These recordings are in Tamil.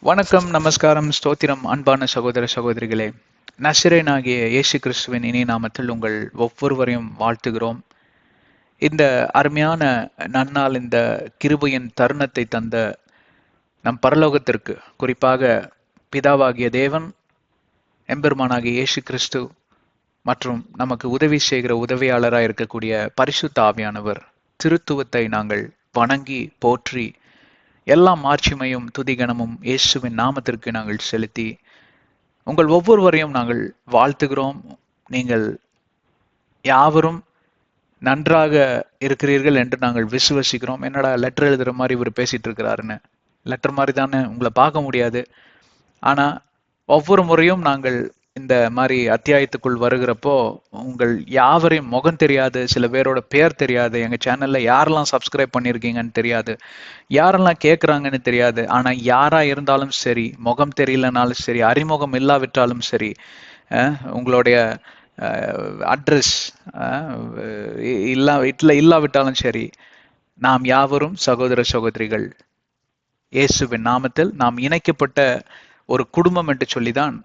வணக்கம், நமஸ்காரம், ஸ்தோத்திரம். அன்பான சகோதர சகோதரிகளே, நசரேனாகிய இயேசு கிறிஸ்துவின் இனி நாமத்தில் உங்கள் ஒவ்வொருவரையும் வாழ்த்துகிறோம். இந்த அருமையான நன்னாள், இந்த கிருபையின் தருணத்தை தந்த நம் பரலோகத்திற்கு, குறிப்பாக பிதாவாகிய தேவன், எம்பெருமானாகிய இயேசு கிறிஸ்து மற்றும் நமக்கு உதவி செய்கிற உதவியாளராக இருக்கக்கூடிய பரிசுத்த ஆவியானவர் திருத்துவத்தை நாங்கள் வணங்கி போற்றி எல்லா மாட்சிமையும் துதிகணமும் இயேசுவின் நாமத்திற்கு நாங்கள் செலுத்தி உங்கள் ஒவ்வொருவரையும் நாங்கள் வாழ்த்துகிறோம். நீங்கள் யாவரும் நன்றாக இருக்கிறீர்கள் என்று நாங்கள் விசுவசிக்கிறோம். என்னடா லெட்டர் எழுதுற மாதிரி இவர் பேசிட்டு இருக்கிறாருன்னு, லெட்டர் மாதிரி தானே, உங்களை பார்க்க முடியாது. ஆனா ஒவ்வொரு முறையும் நாங்கள் இந்த மாதிரி அத்தியாயத்துக்குள் வருகிறப்போ உங்கள் யாவரையும் முகம் தெரியாது, சில பேரோட பேர் தெரியாது, எங்க சேனல்ல யாரெல்லாம் சப்ஸ்கிரைப் பண்ணியிருக்கீங்கன்னு தெரியாது, யாரெல்லாம் கேட்குறாங்கன்னு தெரியாது. ஆனா யாரா இருந்தாலும் சரி, முகம் தெரியலனாலும் சரி, அறிமுகம் இல்லாவிட்டாலும் சரி, உங்களுடைய அட்ரஸ் இல்லாவிட்டாலும் சரி, நாம் யாவரும் சகோதர சகோதரிகள். இயேசுவின் நாமத்தில் நாம் இணைக்கப்பட்ட ஒரு குடும்பம் என்று சொல்லிதான்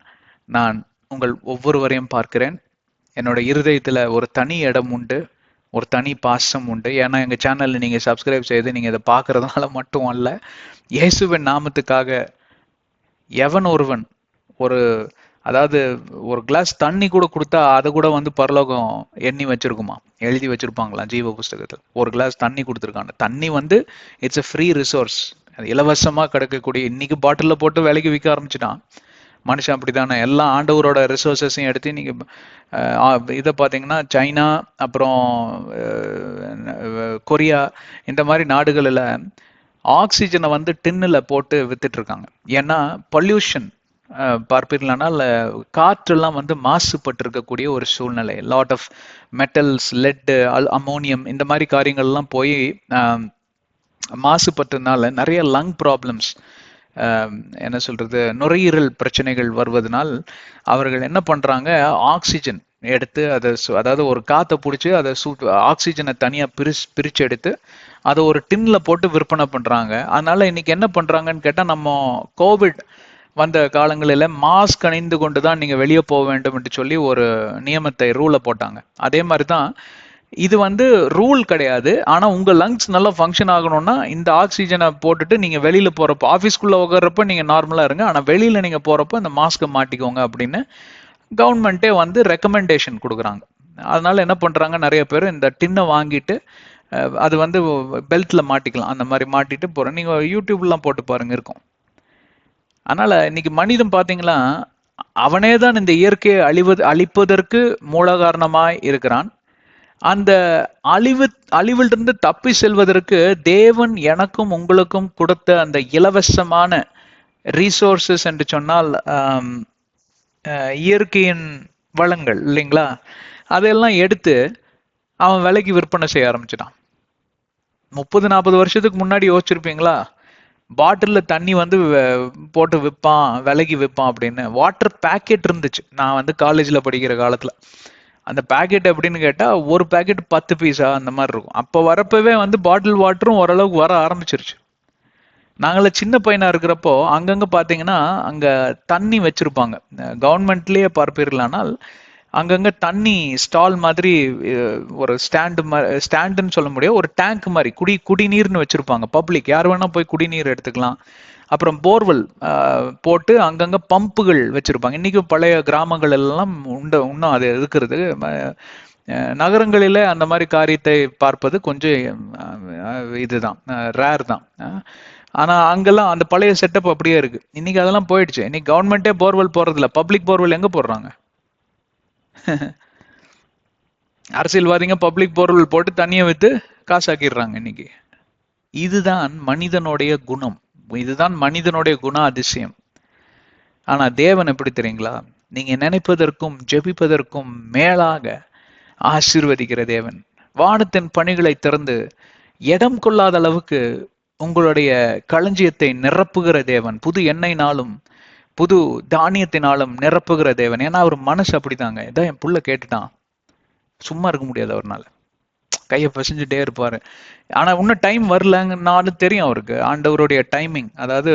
நான் உங்கள் ஒவ்வொருவரையும் பார்க்கிறேன். என்னோட இருதயத்துல ஒரு தனி இடம் உண்டு, ஒரு தனி பாசம் உண்டு. ஏன்னா எங்க சேனல்ல நீங்க சப்ஸ்கிரைப் செய்து நீங்க இதை பார்க்கறதுனால மட்டும் அல்ல, இயேசுவின் நாமத்துக்காக எவன் ஒருவன் ஒரு அதாவது ஒரு கிளாஸ் தண்ணி கூட கொடுத்தா அதை கூட வந்து பரலோகம் எண்ணி வச்சிருக்குமா, எழுதி வச்சிருப்பாங்களாம் ஜீவ புஸ்தகத்தில். ஒரு கிளாஸ் தண்ணி கொடுத்துருக்காங்க. தண்ணி வந்து இட்ஸ் a ஃப்ரீ ரிசோர்ஸ், இலவசமா கிடைக்கக்கூடிய. இன்னைக்கு பாட்டில போட்டு விலைக்கு விற்க ஆரம்பிச்சுட்டான் மனுஷன். அப்படித்தானே எல்லா ஆண்டவரோட ரிசோர்ஸஸையும் எடுத்து நீங்க இதை பார்த்தீங்கன்னா சைனா, அப்புறம் கொரியா, இந்த மாதிரி நாடுகளில் ஆக்சிஜனை வந்து டின்னில் போட்டு வித்துட்டு இருக்காங்க. ஏன்னா பொல்யூஷன் பார்ப்பீர்களானால் காற்றெல்லாம் வந்து மாசுபட்டு இருக்கக்கூடிய ஒரு சூழ்நிலை. Lot of metals, lead, ammonium, இந்த மாதிரி காரியங்கள்லாம் போய் மாசுபட்டதுனால நிறைய லங் ப்ராப்ளம்ஸ், என்ன சொல்றது, நுரையீரல் பிரச்சனைகள் வருவதனால் அவர்கள் என்ன பண்றாங்க, ஆக்சிஜன் எடுத்து அதை அதாவது ஒரு காற்றை பிடிச்சி அதை ஆக்சிஜனை தனியாக பிரிச்சு எடுத்து அதை ஒரு டின்ல போட்டு விற்பனை பண்றாங்க. அதனால இன்னைக்கு என்ன பண்றாங்கன்னு கேட்டால், நம்ம கோவிட் வந்த காலங்களில் மாஸ்க் அணிந்து கொண்டு தான் நீங்கள் வெளியே போக வேண்டும் என்று சொல்லி ஒரு நியமத்தை, ரூலை போட்டாங்க. அதே மாதிரி தான் இது வந்து ரூல் கிடையாது. ஆனால் உங்கள் லங்ஸ் நல்லா ஃபங்க்ஷன் ஆகணும்னா இந்த ஆக்சிஜனை போட்டுட்டு நீங்கள் வெளியில் போகிறப்போ, ஆஃபீஸ்க்குள்ளே உட்கார்றப்ப நீங்கள் நார்மலாக இருங்க, ஆனால் வெளியில் நீங்கள் போகிறப்போ இந்த மாஸ்க்கை மாட்டிக்கோங்க அப்படின்னு கவர்மெண்ட்டே வந்து ரெக்கமெண்டேஷன் கொடுக்குறாங்க. அதனால என்ன பண்ணுறாங்க, நிறைய பேர் இந்த டின்னை வாங்கிட்டு அது வந்து பெல்ட்டில் மாட்டிக்கலாம். அந்த மாதிரி மாட்டிட்டு போகிறோம். நீங்கள் யூடியூப்லாம் போட்டு பாருங்க, இருக்கும். அதனால இன்னைக்கு மனிதன் பார்த்தீங்களா, அவனே தான் இந்த இயற்கையை அழிப்பதற்கு மூல காரணமாய் இருக்கிறான். அந்த அழிவிலிருந்து தப்பி செல்வதற்கு தேவன் எனக்கும் உங்களுக்கும் கொடுத்த அந்த இலவசமான ரீசோர்சஸ் என்று சொன்னால் இயற்கையின் வளங்கள் இல்லைங்களா, அதெல்லாம் எடுத்து அவன் விலைக்கு விற்பனை செய்ய ஆரம்பிச்சிட்டான். 30-40 வருஷத்துக்கு முன்னாடி யோசிச்சிருப்பீங்களா, பாட்டிலில் தண்ணி வந்து போட்டு விற்பான், விலைக்கு விற்பான் அப்படின்னு. வாட்டர் பேக்கெட் இருந்துச்சு. நான் வந்து காலேஜில் படிக்கிற காலத்தில் அந்த பேக்கெட் எப்படின்னு கேட்டால், ஒரு பேக்கெட் 10 பீஸா அந்த மாதிரி இருக்கும். அப்போ வரப்பவே வந்து பாட்டில் வாட்டரும் ஓரளவுக்கு வர ஆரம்பிச்சிருச்சு. நாங்கள சின்ன பையனா இருக்கிறப்போ அங்கங்கே பார்த்தீங்கன்னா அங்கே தண்ணி வச்சிருப்பாங்க. கவர்மெண்ட்லேயே பார்ப்பீர்களானால் அங்கங்கே தண்ணி ஸ்டால் மாதிரி ஒரு ஸ்டாண்டுன்னு சொல்ல முடியாது, ஒரு டேங்க் மாதிரி குடிநீர்னு வச்சிருப்பாங்க. பப்ளிக் யார் வேணா போய் குடிநீர் எடுத்துக்கலாம். அப்புறம் போர்வெல் போட்டு அங்கங்கே பம்புகள் வச்சிருப்பாங்க. இன்னைக்கு பழைய கிராமங்கள் எல்லாம் இன்னும் அது இருக்கிறது. நகரங்களிலே அந்த மாதிரி காரியத்தை பார்ப்பது கொஞ்சம் இதுதான், ரேர் தான். ஆனா அங்கெல்லாம் அந்த பழைய செட்டப் அப்படியே இருக்கு. இன்னைக்கு அதெல்லாம் போயிடுச்சு. இன்னைக்கு கவர்மெண்ட்டே போர்வெல் போடுறதில்ல. பப்ளிக் போர்வெல் எங்க போடுறாங்க? அரசியல்வாதிங்க பப்ளிக் போர்வெல் போட்டு தண்ணியை வித்து காசாக்கிடுறாங்க இன்னைக்கு. இதுதான் மனிதனுடைய குணம், இதுதான் மனிதனுடைய குண அதிசயம். ஆனா தேவன் எப்படி தெரியுங்களா, நீங்க நினைப்பதற்கும் ஜெபிப்பதற்கும் மேலாக ஆசீர்வதிக்கிற தேவன். வானத்தின் பணிகளை திறந்து இடம் கொள்ளாத அளவுக்கு உங்களுடைய களஞ்சியத்தை நிரப்புகிற தேவன். புது எண்ணெய்னாலும் புது தானியத்தினாலும் நிரப்புகிற தேவன். ஏன்னா அவர் மனசு அப்படித்தாங்க. இதான் என் புள்ள கேட்டுட்டான், சும்மா இருக்க முடியாது அவர்னால. கையை பசிஞ்சுட்டே இருப்பாரு. ஆனா இன்னும் டைம் வரலங்கன்னாலும் தெரியும் அவருக்கு ஆண்டவருடைய டைமிங். அதாவது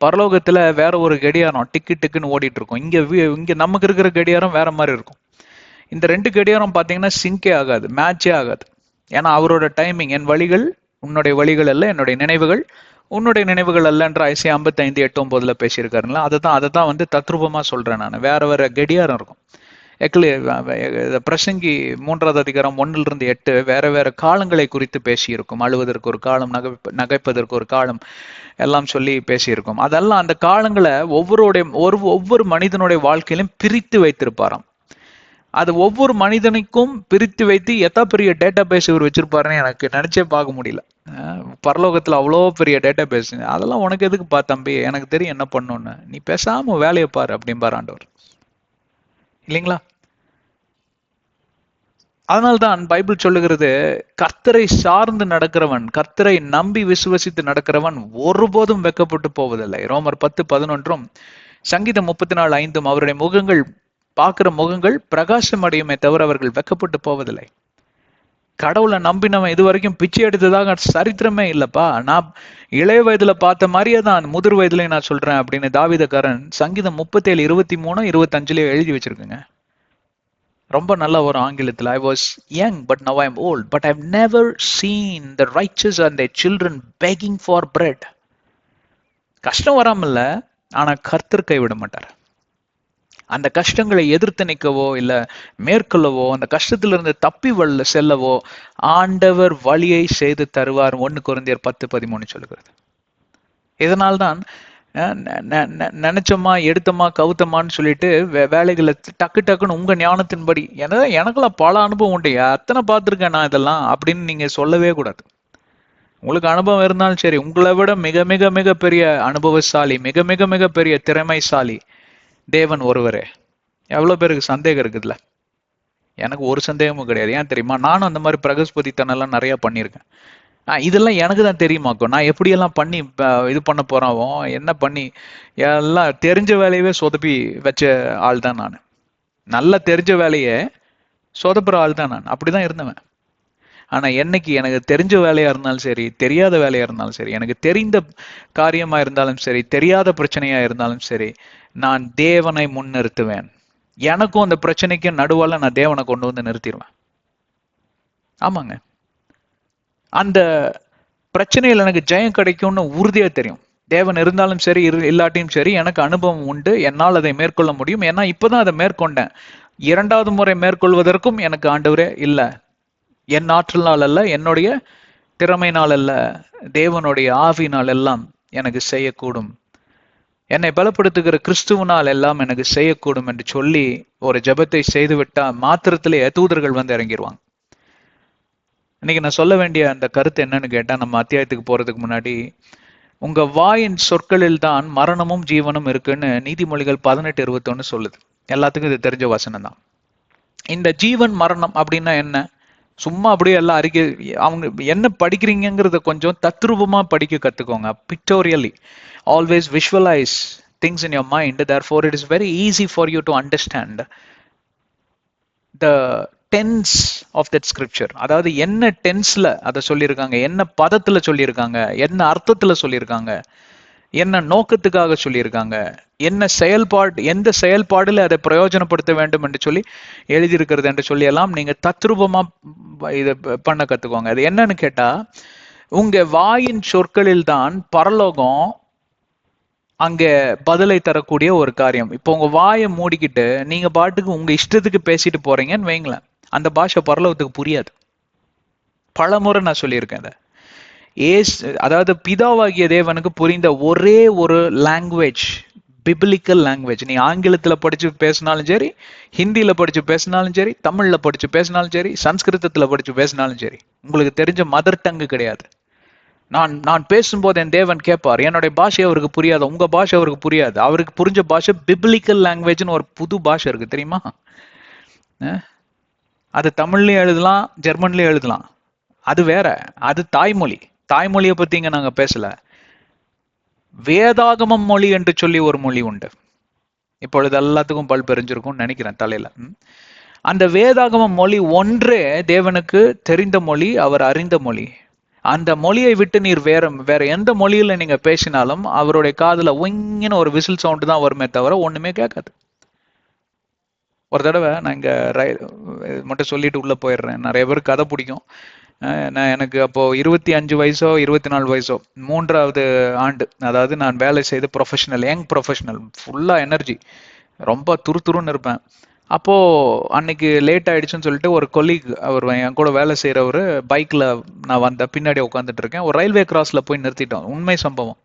பரலோகத்துல வேற ஒரு கடியாரம் டிக்கு டிக்குன்னு ஓடிட்டு இருக்கும். இங்க நமக்கு இருக்கிற கடியாரம் வேற மாதிரி இருக்கும். இந்த ரெண்டு கடியாரம் பாத்தீங்கன்னா சிங்கே ஆகாது, மேட்சே ஆகாது. ஏன்னா அவரோட டைமிங், என் வழிகள் உன்னுடைய வழிகள் அல்ல, என்னுடைய நினைவுகள் உன்னுடைய நினைவுகள் அல்லன்ற ஐசியா 55:8-9 பேசியிருக்காருங்களா. அதை தான் வந்து தத்ரூபமா சொல்றேன் நான். வேற வேற கடியாரம் இருக்கும். பிரசங்கி 3வது அதிகாரம் 1-8 வேற வேற காலங்களை குறித்து பேசியிருக்கும். அழுவதற்கு ஒரு காலம், நகைப்பதற்கு ஒரு காலம் எல்லாம் சொல்லி பேசியிருக்கும். அதெல்லாம் அந்த காலங்களை ஒவ்வொரு மனிதனுடைய வாழ்க்கையிலும் பிரித்து வைத்திருப்பாராம். அது ஒவ்வொரு மனிதனுக்கும் பிரித்து வைத்து எத்தனை பெரிய டேட்டா பேஸ் இவர் வச்சிருப்பாருன்னு எனக்கு நினைச்சே பார்க்க முடியல. பரலோகத்துல அவ்வளோ பெரிய டேட்டா பேஸ். அதெல்லாம் உனக்கு எதுக்குப்பா தம்பி, எனக்கு தெரியும் என்ன பண்ணணும்னு, நீ பேசாம வேலையை பாரு அப்படிம்பார் ஆண்டவர், இல்லைங்களா? அதனால்தான் பைபிள் சொல்லுகிறது, கர்த்தரை சார்ந்து நடக்கிறவன், கர்த்தரை நம்பி விசுவசித்து நடக்கிறவன் ஒருபோதும் வெக்கப்பட்டு போவதில்லை. ரோமர் 10:11 சங்கீதம் 34:5 அவருடைய முகங்கள் பார்க்கிற முகங்கள் பிரகாசம் அடையுமே தவிர அவர்கள் வெக்கப்பட்டு போவதில்லை. கடவுளை நம்பினவன் இது வரைக்கும் பிச்சை எடுத்ததாக சரித்திரமே இல்லப்பா. நான் இளைய வயதுல பார்த்த மாதிரியே தான் முதிர் வயதுலயும் நான் சொல்றேன் அப்படின்னு தாவீதக்காரன் சங்கீதம் 37:23-25 எழுதி வச்சிருக்குங்க. ரொம்ப நல்ல ஒரு ஆங்கிலத்தில், I was young but now I am old but I have never seen the riches and their children begging for bread. கஷ்டம் வராமல்ல, ஆனா கர்த்தர் கைவிட மாட்டார். அந்த கஷ்டங்களை எதிர்த்து நிற்கவோ இல்ல மேற்கொள்ளவோ, அந்த கஷ்டத்திலிருந்து தப்பி செல்லவோ ஆண்டவர் வழியை செய்து தருவார். 1 கொரிந்தியர் 10:13 சொல்லுகிறது. இதனால்தான் நினைச்சோமா எடுத்தோமா கவுத்தமான்னு சொல்லிட்டு வேலைகளை டக்கு டக்குன்னு உங்க ஞானத்தின்படி, ஏன்னா எனக்கெல்லாம் பல அனுபவம் உண்டு, எத்தனை பார்த்துருக்கேன் நான் இதெல்லாம் அப்படின்னு நீங்க சொல்லவே கூடாது. உங்களுக்கு அனுபவம் இருந்தாலும் சரி, உங்களை விட மிக மிக மிக பெரிய அனுபவசாலி, மிக மிக மிக பெரிய திறமைசாலி தேவன் ஒருவரே. எவ்வளவு பேருக்கு சந்தேகம் இருக்குதுல்ல? எனக்கு ஒரு சந்தேகமும் கிடையாது. ஏன் தெரியுமா? நானும் அந்த மாதிரி பிரகஸ்பதித்தனெல்லாம் நிறைய பண்ணியிருக்கேன். இதெல்லாம் எனக்கு தான் தெரியுமாக்கும். நான் எப்படியெல்லாம் பண்ணி இது பண்ண போறாவோ, என்ன பண்ணி எல்லாம் தெரிஞ்ச வேலையவே சொதப்பி வச்ச ஆள் தான் நான். நல்லா தெரிஞ்ச வேலையை சொதப்புற ஆள் தான் நான். அப்படிதான் இருந்தவன். ஆனா என்னைக்கு எனக்கு தெரிஞ்ச வேலையா இருந்தாலும் சரி, தெரியாத வேலையா இருந்தாலும் சரி, எனக்கு தெரிந்த காரியமா இருந்தாலும் சரி, தெரியாத பிரச்சனையா இருந்தாலும் சரி, நான் தேவனை முன்னிறுத்துவேன். எனக்கும் அந்த பிரச்சனைக்கும் நடுவால நான் தேவனை கொண்டு வந்து நிறுத்திடுவேன். ஆமாங்க, அந்த பிரச்சனையில் எனக்கு ஜெயம் கிடைக்கும்னு உறுதியா தெரியும். தேவன் இருந்தாலும் சரி இல்லாட்டியும் சரி, எனக்கு அனுபவம் உண்டு, என்னால் அதை மேற்கொள்ள முடியும். ஏன்னா இப்பதான் அதை மேற்கொண்டேன். 2வது முறை மேற்கொள்வதற்கும் எனக்கு ஆண்டவரே இல்லை, என் ஆற்றலினால் அல்ல, என்னுடைய திறமையினால் அல்ல, தேவனுடைய ஆவியினால் எல்லாம் எனக்கு செய்யக்கூடும், என்னை பலப்படுத்துகிற கிறிஸ்துவனால் எல்லாம் எனக்கு செய்யக்கூடும் என்று சொல்லி ஒரு ஜெபத்தை செய்து விட்டா மாத்திரத்திலே தூதர்கள் வந்து இறங்கிடுவாங்க. இன்னைக்கு நான் சொல்ல வேண்டிய அந்த கருத்து என்னன்னு கேட்டா, நம்ம அத்தியாயத்துக்கு போறதுக்கு முன்னாடி, உங்க வாயின் சொற்களில் தான் மரணமும் ஜீவனும் இருக்குன்னு நீதிமொழிகள் 18:21 சொல்லுது. எல்லாத்துக்கும் இது தெரிஞ்ச வசனம் தான். இந்த ஜீவன் மரணம் அப்படின்னா என்ன? சும்மா அப்படியே எல்லாம் அறிக்கை, அவங்க என்ன படிக்கிறீங்கிறத கொஞ்சம் தத்ரூபமா படிக்க கத்துக்கோங்க. பிக்டோரியலி always visualise things in your mind, therefore it is very easy for you to understand the tense of that scripture. அதாவது என்ன டென்ஸ்ல அதை சொல்லியிருக்காங்க, என்ன பதத்துல சொல்லியிருக்காங்க, என்ன அர்த்தத்துல சொல்லியிருக்காங்க, என்ன நோக்கத்துக்காக சொல்லியிருக்காங்க, என்ன செயல்பாடு, எந்த செயல்பாடுல அதை பிரயோஜனப்படுத்த வேண்டும் என்று சொல்லி எழுதியிருக்கிறது என்று சொல்லி எல்லாம் நீங்க தத்ரூபமா இதை பண்ண கத்துக்கோங்க. அது என்னன்னு கேட்டா, உங்க வாயின் சொற்களில் தான் பரலோகம் அங்க பதிலை தரக்கூடிய ஒரு காரியம். இப்போ உங்க வாயை மூடிக்கிட்டு நீங்க பாட்டுக்கு உங்க இஷ்டத்துக்கு பேசிட்டு போறீங்கன்னு வைங்களேன், அந்த பாஷை பரலோகத்துக்கு புரியாது. பல முறை நான் சொல்லியிருக்கேன் அதை. அதாவது பிதாவாகிய தேவனுக்கு புரிந்த ஒரே ஒரு லாங்குவேஜ், பிபிலிக்கல் லாங்குவேஜ். நீ ஆங்கிலத்துல படிச்சு பேசினாலும் சரி, ஹிந்தியில படிச்சு பேசினாலும் சரி, தமிழ்ல படிச்சு பேசினாலும் சரி, சன்ஸ்கிருதத்துல படிச்சு பேசினாலும் சரி, உங்களுக்கு தெரிஞ்ச மதர் டங்கு கிடையாது. நான் பேசும்போது என் தேவன் கேட்பார், என்னுடைய பாஷை அவருக்கு புரியாது, உங்க பாஷை அவருக்கு புரியாது. அவருக்கு புரிஞ்ச பாஷை பிபிலிக்கல் லாங்குவேஜ்னு ஒரு புது பாஷை இருக்கு தெரியுமா? அது தமிழ்லயும் எழுதலாம், ஜெர்மன்லயும் எழுதலாம், அது வேற, அது தாய்மொழி. தாய்மொழியை பத்தி இங்க நாங்க பேசல. வேதாகமம் மொழி என்று சொல்லி ஒரு மொழி உண்டு. இப்பொழுது எல்லாத்துக்கும் பல் பெரிஞ்சிருக்கும்னு நினைக்கிறேன் தலையில. அந்த வேதாகம மொழி ஒன்றே தேவனுக்கு தெரிந்த மொழி, அவர் அறிந்த மொழி. அந்த மொழியை விட்டு நீர் வேற வேற எந்த மொழியில நீங்க பேசினாலும் அவருடைய காதுல ஒங்கின்னு ஒரு விசில் சவுண்டு தான் வருமே தவிர ஒண்ணுமே கேட்காது. ஒரு தடவை நான் இங்க மட்டும் சொல்லிட்டு உள்ள போயிடுறேன். நிறைய பேருக்கு கதை பிடிக்கும். நான் எனக்கு அப்போ 25 வயசோ 24 வயசோ 3வது ஆண்டு, அதாவது நான் வேலை செய்த ப்ரொஃபஷனல், யங் ப்ரொஃபஷனல், ஃபுல்லா எனர்ஜி, ரொம்ப துருதுருன்னு இருப்பேன். அப்போ அன்னைக்கு லேட் ஆயிடுச்சுன்னு சொல்லிட்டு ஒரு கொலீக், அவர் என் கூட வேலை செய்யறவரு, பைக்ல நான் வந்த பின்னாடி உட்காந்துட்டு இருக்கேன். ஒரு ரயில்வே கிராஸ்ல போய் நிறுத்திட்டோம். உண்மை சம்பவம்.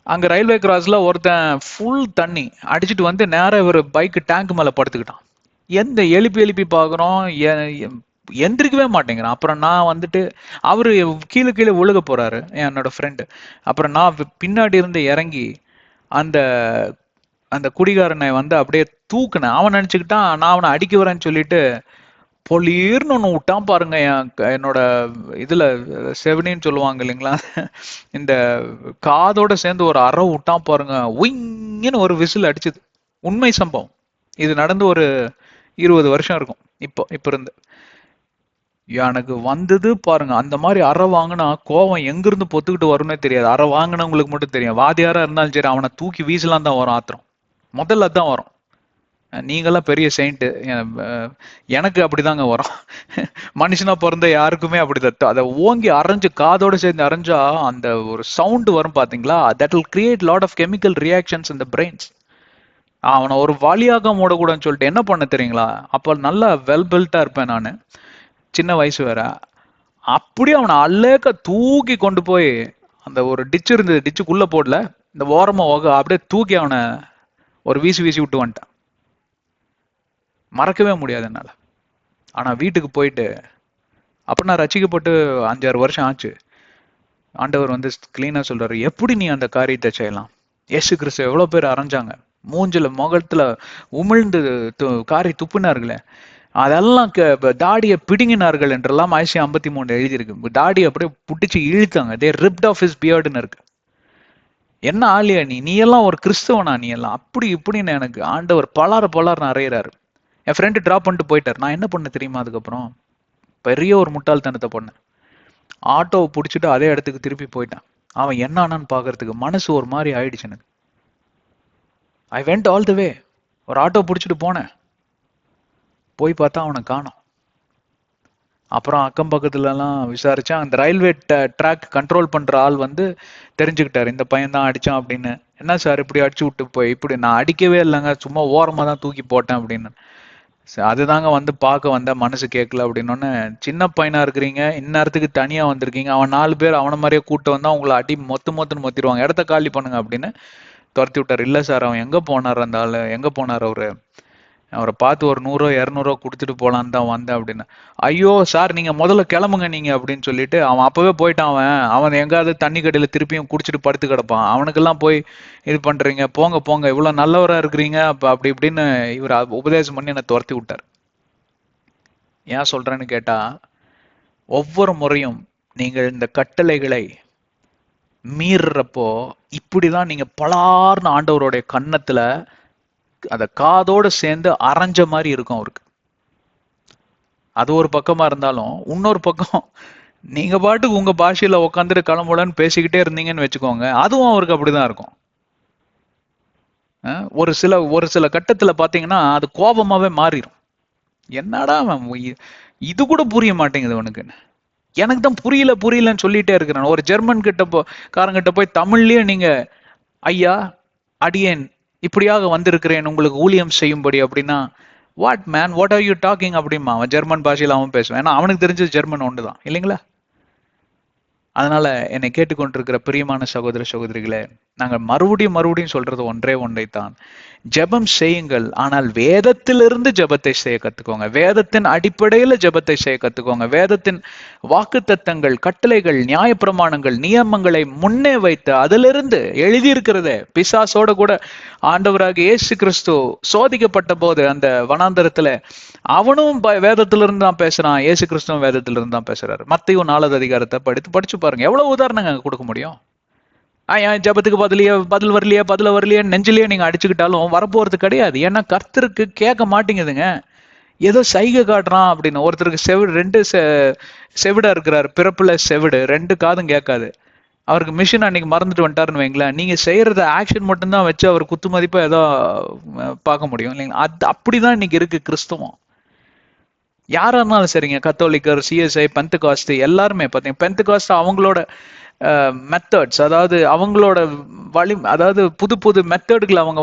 அங்க ரயில்வே கிராஸ்ல ஒருத்தன் ஃபுல் தண்ணி அடிச்சிட்டு வந்து நேரா ஒரு பைக் டேங்க் மேல படுத்துக்கிட்டான். எந்த எழுப்பி எழுப்பி பாக்குறோம், எந்திரிக்கவே மாட்டேங்கிறான். அப்புறம் நான் வந்துட்டு, அவரு கீழே கீழே விழுக போறாரு என்னோட ஃப்ரெண்டு. அப்புறம் நான் பின்னாடி இருந்து இறங்கி அந்த அந்த குடிகாரனை வந்து அப்படியே தூக்குனேன். அவன் நினைச்சுக்கிட்டான் நான் அவனை அடிக்க வரேன்னு சொல்லிட்டு பொலீர்னு ஒன்று விட்டான் பாருங்க. என்னோட இதுல செவனின்னு சொல்லுவாங்க இல்லைங்களா, இந்த காதோட சேர்ந்து ஒரு அறை விட்டான் பாருங்க. உயின்னு ஒரு விசில் அடிச்சுது. உண்மை சம்பவம். இது நடந்து ஒரு 20 வருஷம் இருக்கும். இப்ப இருந்து எனக்கு வந்தது பாருங்க. அந்த மாதிரி அறை வாங்கினா கோவம் எங்கிருந்து பொத்துக்கிட்டு வரும்னே தெரியாது. அறை வாங்கினவங்களுக்கு மட்டும் தெரியும். வாதியாரா இருந்தாலும் சரி, அவனை தூக்கி வீசலாம் தான் வரும் ஆத்திரம். முதல்ல தான் வரும். நீங்கெல்லாம் பெரிய செயிண்ட், எனக்கு அப்படிதாங்க வரும். மனுஷனா பிறந்த யாருக்குமே அப்படிதான். அதை ஓங்கி அரைஞ்சு காதோட சேர்ந்து அரைஞ்சா அந்த ஒரு சவுண்ட் வரும் பாத்தீங்களா, that will create lot of chemical reactions in the brains. அவனை ஒரு வழியாக மூடக்கூடாதுன்னு சொல்லிட்டு என்ன பண்ண தெரியுங்களா, அப்ப நல்லா வெல் பில்ட்டா இருப்பேன் நானு, சின்ன வயசு வேற. அப்படியே அவனை அல்லேக்க தூக்கி கொண்டு போய் அந்த ஒரு டிச்சு இருந்தது, டிச்சுக்குள்ள போடல, இந்த ஓரமா அப்படியே தூக்கி அவனை ஒரு வீசி வீசி விட்டு வந்துட்டான். மறக்கவே முடியாது என்னால. ஆனா வீட்டுக்கு போயிட்டு, அப்ப நான் ரசிக்கப்பட்டு 5-6 வருஷம் ஆச்சு. ஆண்டவர் வந்து கிளீனா சொல்றாரு, எப்படி நீ அந்த காரியத்தை செய்யலாம்? இயேசு கிறிஸ்து எவ்வளவு பேர் அரைஞ்சாங்க, மூஞ்சில முகத்துல உமிழ்ந்து காரி துப்புனார்களே, அதெல்லாம் தாடியை பிடுங்கினார்கள் என்றெல்லாம் ஐசியம் 53 எழுதியிருக்கு. தாடி அப்படியே புட்டிச்சு இழுத்தாங்க. தே ரிப்ட் ஆஃப் ஹிஸ் பியர்டுன்னு இருக்கு. என்ன ஆலியா நீ எல்லாம் ஒரு கிறிஸ்தவனா? நீ எல்லாம் அப்படி இப்படின்னு எனக்கு ஆண்டவர் பலாறு அறையிறாரு. என் ஃப்ரெண்டு டிராப் பண்ணிட்டு போயிட்டார். நான் என்ன பண்ண தெரியுமா, அதுக்கப்புறம் பெரிய ஒரு முட்டாள்தனத்தை பண்ணேன். ஆட்டோவை பிடிச்சிட்டு அதே இடத்துக்கு திருப்பி போயிட்டான். அவன் என்ன ஆனான்னு பாக்குறதுக்கு மனசு ஒரு மாதிரி ஆயிடுச்சு எனக்கு. ஐ வெண்ட் ஆல் த வே. ஒரு ஆட்டோ பிடிச்சிட்டு போனேன். போய் பார்த்தா அவனை காணோம். அப்புறம் அக்கம் பக்கத்துல எல்லாம் விசாரிச்சேன். அந்த ரயில்வே ட்ராக் கண்ட்ரோல் பண்ற ஆள் வந்து தெரிஞ்சுக்கிட்டாரு, இந்த பையன் தான் அடிச்சான் அப்படின்னு. என்ன சார் இப்படி அடிச்சு விட்டு போய்? இப்படி நான் அடிக்கவே இல்லைங்க, சும்மா ஓரமா தான் தூக்கி போட்டேன் அப்படின்னு. அதுதாங்க வந்து பார்க்க வந்த, மனசு கேட்கல அப்படின்னோடனே, சின்ன பையனா இருக்கிறீங்க, இந்நேரத்துக்கு தனியா வந்திருக்கீங்க, அவன் 4 பேர் அவனை மாதிரியே கூட்டு வந்தா உங்களை அடி மொத்துன்னு மொத்திடுவாங்க, இடத்த காலி பண்ணுங்க அப்படின்னு துரத்தி விட்டார். இல்ல சார், அவன் எங்க போனார், அந்த ஆளு எங்க போனார், அவரை பார்த்து ஒரு 100-200 கொடுத்துட்டு போலான்னு தான் வந்தேன் அப்படின்னு. ஐயோ சார், நீங்க முதல்ல கிளம்புங்க நீங்க அப்படின்னு சொல்லிட்டு அவன் அப்பவே போயிட்டான். அவன் எங்காவது தண்ணி கடையில திருப்பியும் குடிச்சிட்டு படுத்து கிடப்பான். அவனுக்கெல்லாம் போய் இது பண்றீங்க, போங்க போங்க, இவ்வளவு நல்லவரா இருக்கிறீங்க அப்படி இப்படின்னு இவர் உபதேசம் பண்ணி என்னை துரத்தி விட்டார். ஏன் சொல்றேன்னு கேட்டா, ஒவ்வொரு முறையும் நீங்கள் இந்த கட்டளைகளை மீறுறப்போ இப்படிதான் நீங்க பலார்னு ஆண்டவருடைய கன்னத்துல அத காதோட சேர்ந்து அரைஞ்ச மாதிரி இருக்கும் அவருக்கு. அது ஒரு பக்கமா இருந்தாலும், இன்னொரு பக்கம் நீங்க பாட்டுக்கு உங்க பாஷையில உட்காந்துட்டு கிளம்புலன்னு பேசிக்கிட்டே இருந்தீங்கன்னு வச்சுக்கோங்க, அதுவும் அவருக்கு அப்படிதான் இருக்கும். ஒரு சில கட்டத்துல பாத்தீங்கன்னா அது கோபமாவே மாறிடும். என்னடா இது கூட புரிய மாட்டேங்குது உனக்கு, எனக்கு தான் புரியலன்னு சொல்லிட்டே இருக்கிறான். ஒரு ஜெர்மன் காரங்கிட்ட போய் தமிழ்லயே நீங்க ஐயா அடியேன் இப்படியாக வந்திருக்கிறேன் உங்களுக்கு ஊழியம் செய்யும்படி அப்படின்னா, what man, what are you talking அப்படிமா அவன் ஜெர்மன் பாஷையில அவன் பேசுவான். ஏன்னா அவனுக்கு தெரிஞ்சது ஜெர்மன் ஒன்றுதான் இல்லைங்களா. அதனால என்னை கேட்டுக்கொண்டிருக்கிற பிரியமான சகோதர சகோதரிகளே, நாங்கள் மறுபடியும் சொல்றது ஒன்றே ஒன்றைத்தான். ஜெபம் செய்யுங்கள், ஆனால் வேதத்திலிருந்து ஜெபத்தை செய்ய கத்துக்கோங்க. வேதத்தின் அடிப்படையில ஜெபத்தை செய்ய கத்துக்கோங்க. வேதத்தின் வாக்குத்தத்தங்கள், கட்டளைகள், நியாயப்பிரமாணங்கள், நியமங்களை முன்னே வைத்து அதிலிருந்து எழுதியிருக்கிறதே. பிசாசோட கூட ஆண்டவராக இயேசு கிறிஸ்து சோதிக்கப்பட்ட போது அந்த வனாந்தரத்துல அவனும் வேதத்திலிருந்து தான் பேசுறான், இயேசு கிறிஸ்துவும் வேதத்திலிருந்து தான் பேசுறாரு. மத்தேயு 4வது அதிகாரத்தை படிச்சு பாருங்க. எவ்வளவு உதாரணங்க கொடுக்க முடியும். என் ஜபத்துக்கு பதில் வரலையே நெஞ்சிலேயே நீங்க அடிச்சுக்கிட்டாலும் வரப்போறது கிடையாது. ஏன்னா கர்த்தருக்கு கேட்க மாட்டேங்குதுங்க. ஏதோ சைகை காட்டுறான் அப்படின்னு. ஒருத்தருக்கு செவிடா இருக்கிறாரு, பிறப்புல செவிடு, 2 காதும் கேட்காது. அவருக்கு மிஷின் அன்னைக்கு மறந்துட்டு வந்துட்டாருன்னு வைங்களேன், நீங்க செய்யறத ஆக்ஷன் மட்டும்தான் வச்சு அவர் குத்து மதிப்பா ஏதோ பார்க்க முடியும் இல்லைங்களா? அது அப்படிதான் இன்னைக்கு இருக்கு கிறிஸ்தவம். யாரா இருந்தாலும் சரிங்க, கத்தோலிக்கர், சிஎஸ்ஐ, பெந்தகாஸ்ட், எல்லாருமே பார்த்தீங்க. பெந்தகாஸ்ட் அவங்களோட மெத்தட்ஸ், அதாவது அவங்களோட அதாவது புது புது மெத்தடுகளை அவங்க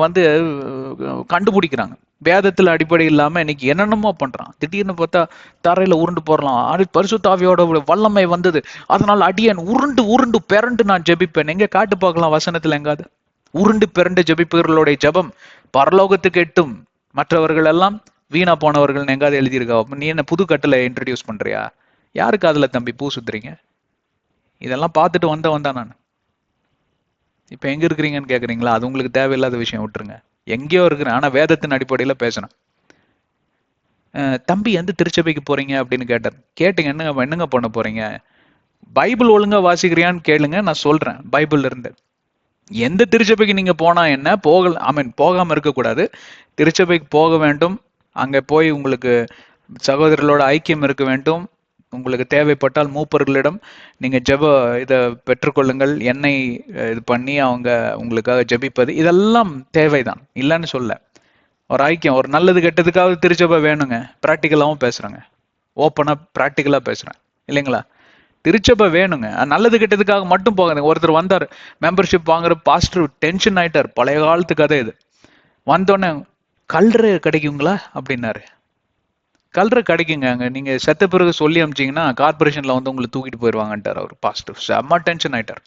கண்டுபிடிக்கிறாங்க. வேதத்துல அடிப்படை இல்லாம இன்னைக்கு என்னென்னமோ பண்றான். திடீர்னு பார்த்தா தரையில உருண்டு போடலாம், பரிசுத்த ஆவியோட வல்லமை வந்தது, அதனால அடியேன் உருண்டு உருண்டு பிறண்டு நான் ஜெபிப்பேன். எங்க காட்டு பார்க்கலாம் வசனத்துல எங்காவது? உருண்டு பிறண்டு ஜெபிப்பவர்களுடைய ஜெபம் பரலோகத்துக்கு எட்டும், மற்றவர்கள் எல்லாம் வீணா போனவர்கள் எங்காவது எழுதியிருக்கா? நீ என்ன புது கட்டளை இன்ட்ரடியூஸ் பண்றியா? யாருக்கு அதுல தம்பி பூ சுத்துறீங்க? இதெல்லாம் பார்த்துட்டு வந்தான் நான். இப்ப எங்க இருக்கிறீங்கன்னு கேக்குறீங்களா? அது உங்களுக்கு தேவையில்லாத விஷயம், விட்டுருங்க. எங்கேயோ இருக்கிறேன், ஆனா வேதத்தின் அடிப்படையில பேசணும். தம்பி எந்த திருச்சபைக்கு போறீங்க அப்படின்னு கேட்டீங்க. என்னங்க பண்ண போறீங்க? பைபிள் ஒழுங்கா வாசிக்கிறியான்னு கேளுங்க, நான் சொல்றேன். பைபிள்ல இருந்து எந்த திருச்சபைக்கு நீங்க போனா என்ன, போகாம இருக்கக்கூடாது. திருச்சபைக்கு போக வேண்டும். அங்க போய் உங்களுக்கு சகோதரர்களோட ஐக்கியம் இருக்க வேண்டும். உங்களுக்கு தேவைப்பட்டால் மூப்பர்களிடம் நீங்க ஜெப இதை பெற்றுக்கொள்ளுங்கள். எண்ணெய் இது பண்ணி அவங்க உங்களுக்காக ஜெபிப்பது, இதெல்லாம் தேவைதான், இல்லைன்னு சொல்ல. ஒரு ஐக்கியம், ஒரு நல்லது கெட்டதுக்காக திருச்சபை வேணுங்க. பிராக்டிக்கலாவும் பேசுறேங்க, ஓப்பனா பிராக்டிக்கலா பேசுறேன் இல்லைங்களா? திருச்சபை வேணுங்க. நல்லது கெட்டதுக்காக மட்டும் போகாதுங்க. ஒருத்தர் வந்தார், மெம்பர்ஷிப் வாங்குற பாஸ்டர், டென்ஷன் ஆயிட்டார். பழைய காலத்து கதை இது. வந்தோடனே கல்ற கிடைக்குங்களா அப்படின்னாரு. கல்ற கிடைக்குங்க, அங்க நீங்க செத்த பிறகு சொல்லி அமிச்சிங்கன்னா கார்பரேஷன்ல உங்களை தூக்கிட்டு போயிடுவாங்கன்ட்டார் அவர் பாஸ்டர். செம்ம டென்ஷன் ஆயிட்டார்.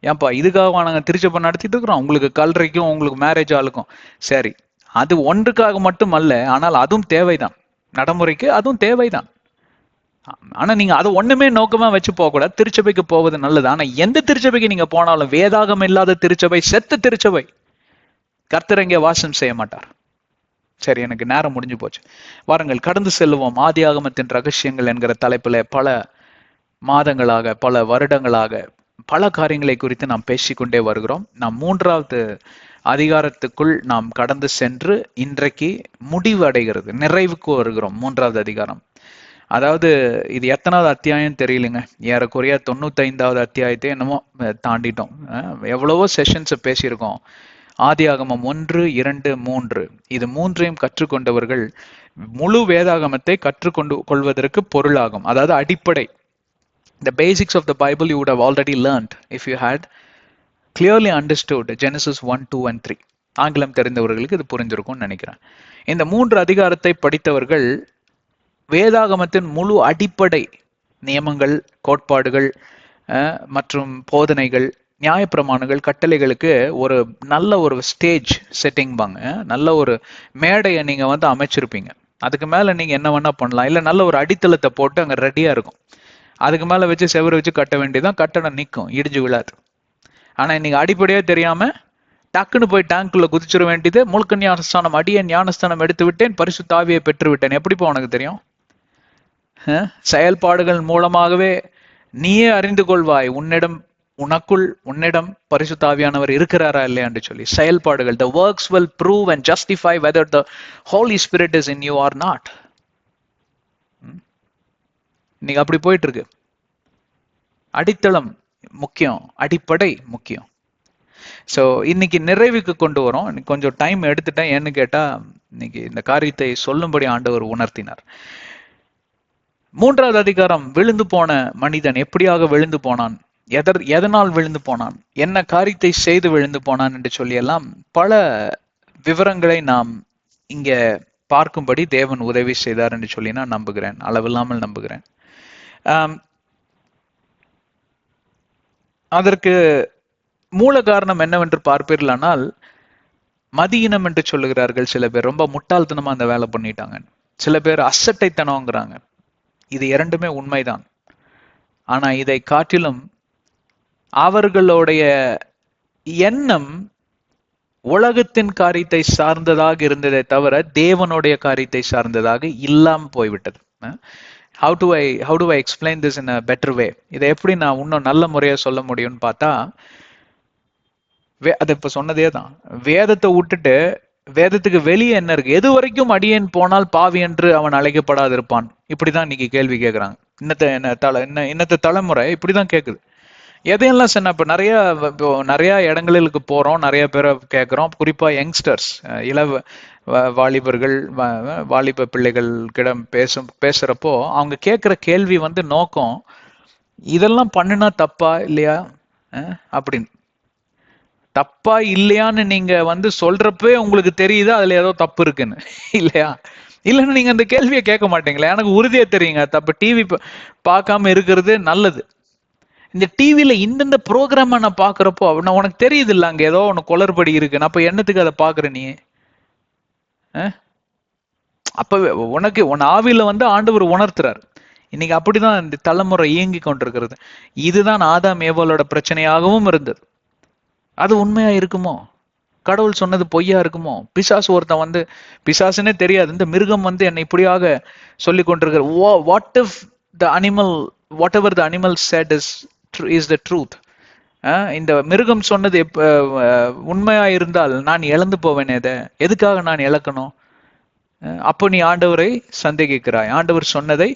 ஏன்பா இதுக்காக நாங்கள் திருச்சபை நடத்திட்டு இருக்கிறோம்? உங்களுக்கு கல்றைக்கும் உங்களுக்கு மேரேஜ் ஆளுக்கும். சரி, அது ஒன்றுக்காக மட்டும் அல்ல, ஆனால் அதுவும் தேவைதான். நடைமுறைக்கு அதுவும் தேவைதான். ஆனா நீங்க அதை ஒண்ணுமே நோக்கமா வச்சு போக கூடாது. திருச்சபைக்கு போவது நல்லது. ஆனா எந்த திருச்சபைக்கு நீங்க போனாலும் வேதாகம் இல்லாத திருச்சபை செத்த திருச்சபை. கர்த்தர் இங்கே வாசம் செய்ய மாட்டார். சரி, எனக்கு நேரம் முடிஞ்சு போச்சு. வாருங்கள் கடந்து செல்லுவோம். ஆதியாகமத்தின் ரகசியங்கள் என்கிற தலைப்புல பல மாதங்களாக, பல வருடங்களாக பல காரியங்களை குறித்து நாம் பேசிக்கொண்டே வருகிறோம். நாம் 3வது அதிகாரத்துக்குள் நாம் கடந்து சென்று இன்றைக்கு முடிவு அடைகிறது, நிறைவுக்கு வருகிறோம். 3வது அதிகாரம், அதாவது இது எத்தனாவது அத்தியாயம் தெரியலுங்க, ஏறக்குறைய 95வது அத்தியாயத்தை என்னமோ தாண்டிட்டோம். எவ்வளவோ செஷன்ஸ் பேசியிருக்கோம். ஆதியாகமம் 1, 2, 3, இது 3ஐயும் கற்றுக்கொண்டவர்கள் முழு வேதாகமத்தை கற்றுக்கொண்டு கொள்வதற்கு பொருளாகும். அதாவது அடிப்படை, the basics of the Bible you would have already learned if you had clearly understood Genesis 1, 2 and 3. ஆங்கிலம் தெரிந்தவர்களுக்கு இது புரிஞ்சிருக்கும்னு நினைக்கிறேன். இந்த 3 அதிகாரத்தை படித்தவர்கள் வேதாகமத்தின் முழு அடிப்படை நியமங்கள், கோட்பாடுகள் மற்றும் போதனைகள், நியாயப்பிரமாணங்கள், கட்டளைகளுக்கு ஒரு நல்ல ஒரு ஸ்டேஜ் செட்டிங் பாங்க, நல்ல ஒரு மேடையை நீங்க அமைச்சிருப்பீங்க. அதுக்கு மேல நீங்க என்ன வேணா பண்ணலாம். இல்ல நல்ல ஒரு அடித்தளத்தை போட்டு அங்க ரெடியா இருக்கும். அதுக்கு மேல வச்சு செவரு வச்சு கட்ட வேண்டியதான், கட்டணம் நிற்கும், இடிஞ்சு விழாது. ஆனா இன்னைக்கு அடிப்படையே தெரியாம டக்குன்னு போய் டேங்க்குள்ள குதிச்சிட வேண்டியது. முழுக்க ஞானஸ்தானம், அடியேன் ஞானஸ்தானம் எடுத்து விட்டேன், பரிசுத்த ஆவியை பெற்று விட்டேன். எப்படிப்பா உனக்கு தெரியும்? செயல்பாடுகள் மூலமாகவே நீயே அறிந்து கொள்வாய் உன்னிடம் பரிசுத்த ஆவியானவர் இருக்கிறாரா இல்லையான்னு சொல்லி. செயல்பாடுகள், the works will prove and justify whether the Holy Spirit is in you or not. இன்னைக்கு அப்படி போயிட்டு இருக்கு. அடித்தளம் முக்கியம், அடிப்படை முக்கியம். ஸோ இன்னைக்கு நிறைவுக்கு கொண்டு வரோம். கொஞ்சம் டைம் எடுத்துட்டேன். ஏன்னு கேட்டா இன்னைக்கு இந்த காரியத்தை சொல்லும்படி ஆண்டவர் உணர்த்தினார். 3வது அதிகாரம், விழுந்து போன மனிதன் எப்படியாக விழுந்து போனான், எதனால் விழுந்து போனான், என்ன காரியத்தை செய்து விழுந்து போனான் என்று சொல்லி எல்லாம் பல விவரங்களை நாம் இங்க பார்க்கும்படி தேவன் உதவி செய்தார் என்று சொல்லி நான் நம்புகிறேன், அளவில்லாமல் நம்புகிறேன். அதற்கு மூல காரணம் என்னவென்று பார்ப்பீர்களானால், மதியினம் என்று சொல்லுகிறார்கள் சில பேர். ரொம்ப முட்டாள்தனமா அந்த வேலை பண்ணிட்டாங்க. சில பேர் அசட்டைத்தனங்கிறாங்க. இது இரண்டுமே உண்மைதான். ஆனா இதை காட்டிலும் அவர்களுடைய எண்ணம் உலகத்தின் காரியத்தை சார்ந்ததாக இருந்ததை தவிர தேவனுடைய காரியத்தை சார்ந்ததாக இல்லாம போய்விட்டது. How do I explain this in a better way? இதை எப்படி நான் இன்னும் நல்ல முறையா சொல்ல முடியும்னு பார்த்தா, அது இப்ப சொன்னதே தான். வேதத்தை விட்டுட்டு வேதத்துக்கு வெளியே என்ன இருக்கு? எது வரைக்கும் அடியேன் போனால் பாவி என்று அவன் அழைக்கப்படாதிருப்பான். இப்படிதான் இன்னைக்கு கேள்வி கேட்கறாங்க. இன்னத்த தலைமுறை இப்படிதான் கேக்குது. எதையெல்லாம் சொன்ன இப்ப நிறைய இடங்களுக்கு போறோம், நிறைய பேரை கேட்கிறோம். குறிப்பா யங்ஸ்டர்ஸ், இள வாலிபர்கள், வாலிப பிள்ளைகளிடம் பேசுறப்போ அவங்க கேட்கிற கேள்வி வந்து நோக்கம், இதெல்லாம் பண்ணுனா தப்பா இல்லையா அப்படின்னு. தப்பா இல்லையான்னு நீங்க வந்து சொல்றப்பே உங்களுக்கு தெரியுது அதுல ஏதோ தப்பு இருக்குன்னு, இல்லையா? இல்லைன்னா நீங்க அந்த கேள்வியை கேட்க மாட்டீங்களா? எனக்கு உறுதியா தெரியுங்க தப்பு. டிவி பார்க்காம இருக்கிறது நல்லது. இந்த டிவில இந்தந்த ப்ரோக்ராம் நான் பாக்குறப்போ உனக்கு தெரியுது இல்ல அங்க ஏதோ ஒண்ணு குளறுபடி இருக்குன்னு, அப்ப என்னத்துக்கு அதை பாக்குற நீ? அப்ப உனக்கு உன் ஆவியில வந்து ஆண்டவர் உணர்த்துறாரு. இன்னைக்கு அப்படிதான் இந்த தலைமுறை இயங்கி கொண்டிருக்கிறது. இதுதான் ஆதாம் ஏவாளோட பிரச்சனையாகவும் இருந்தது. அது உண்மையா இருக்குமோ? கடவுள் சொன்னது பொய்யா இருக்குமோ? பிசாசு ஒருத்தன் வந்து, பிசாசுன்னே தெரியாது, இந்த மிருகம் வந்து என்னை இப்படியாக சொல்லி கொண்டிருக்கிற, what if the animal, what ever the animal set is the truth. இந்த மிருகம் சொன்னது உண்மையா இருந்தால் நான் இழந்து போவேனே, எதுக்காக நான் இழக்கணும்? அப்போ நீ ஆண்டவரை சந்தேகிக்கிறாய், ஆண்டவர் சொன்னதை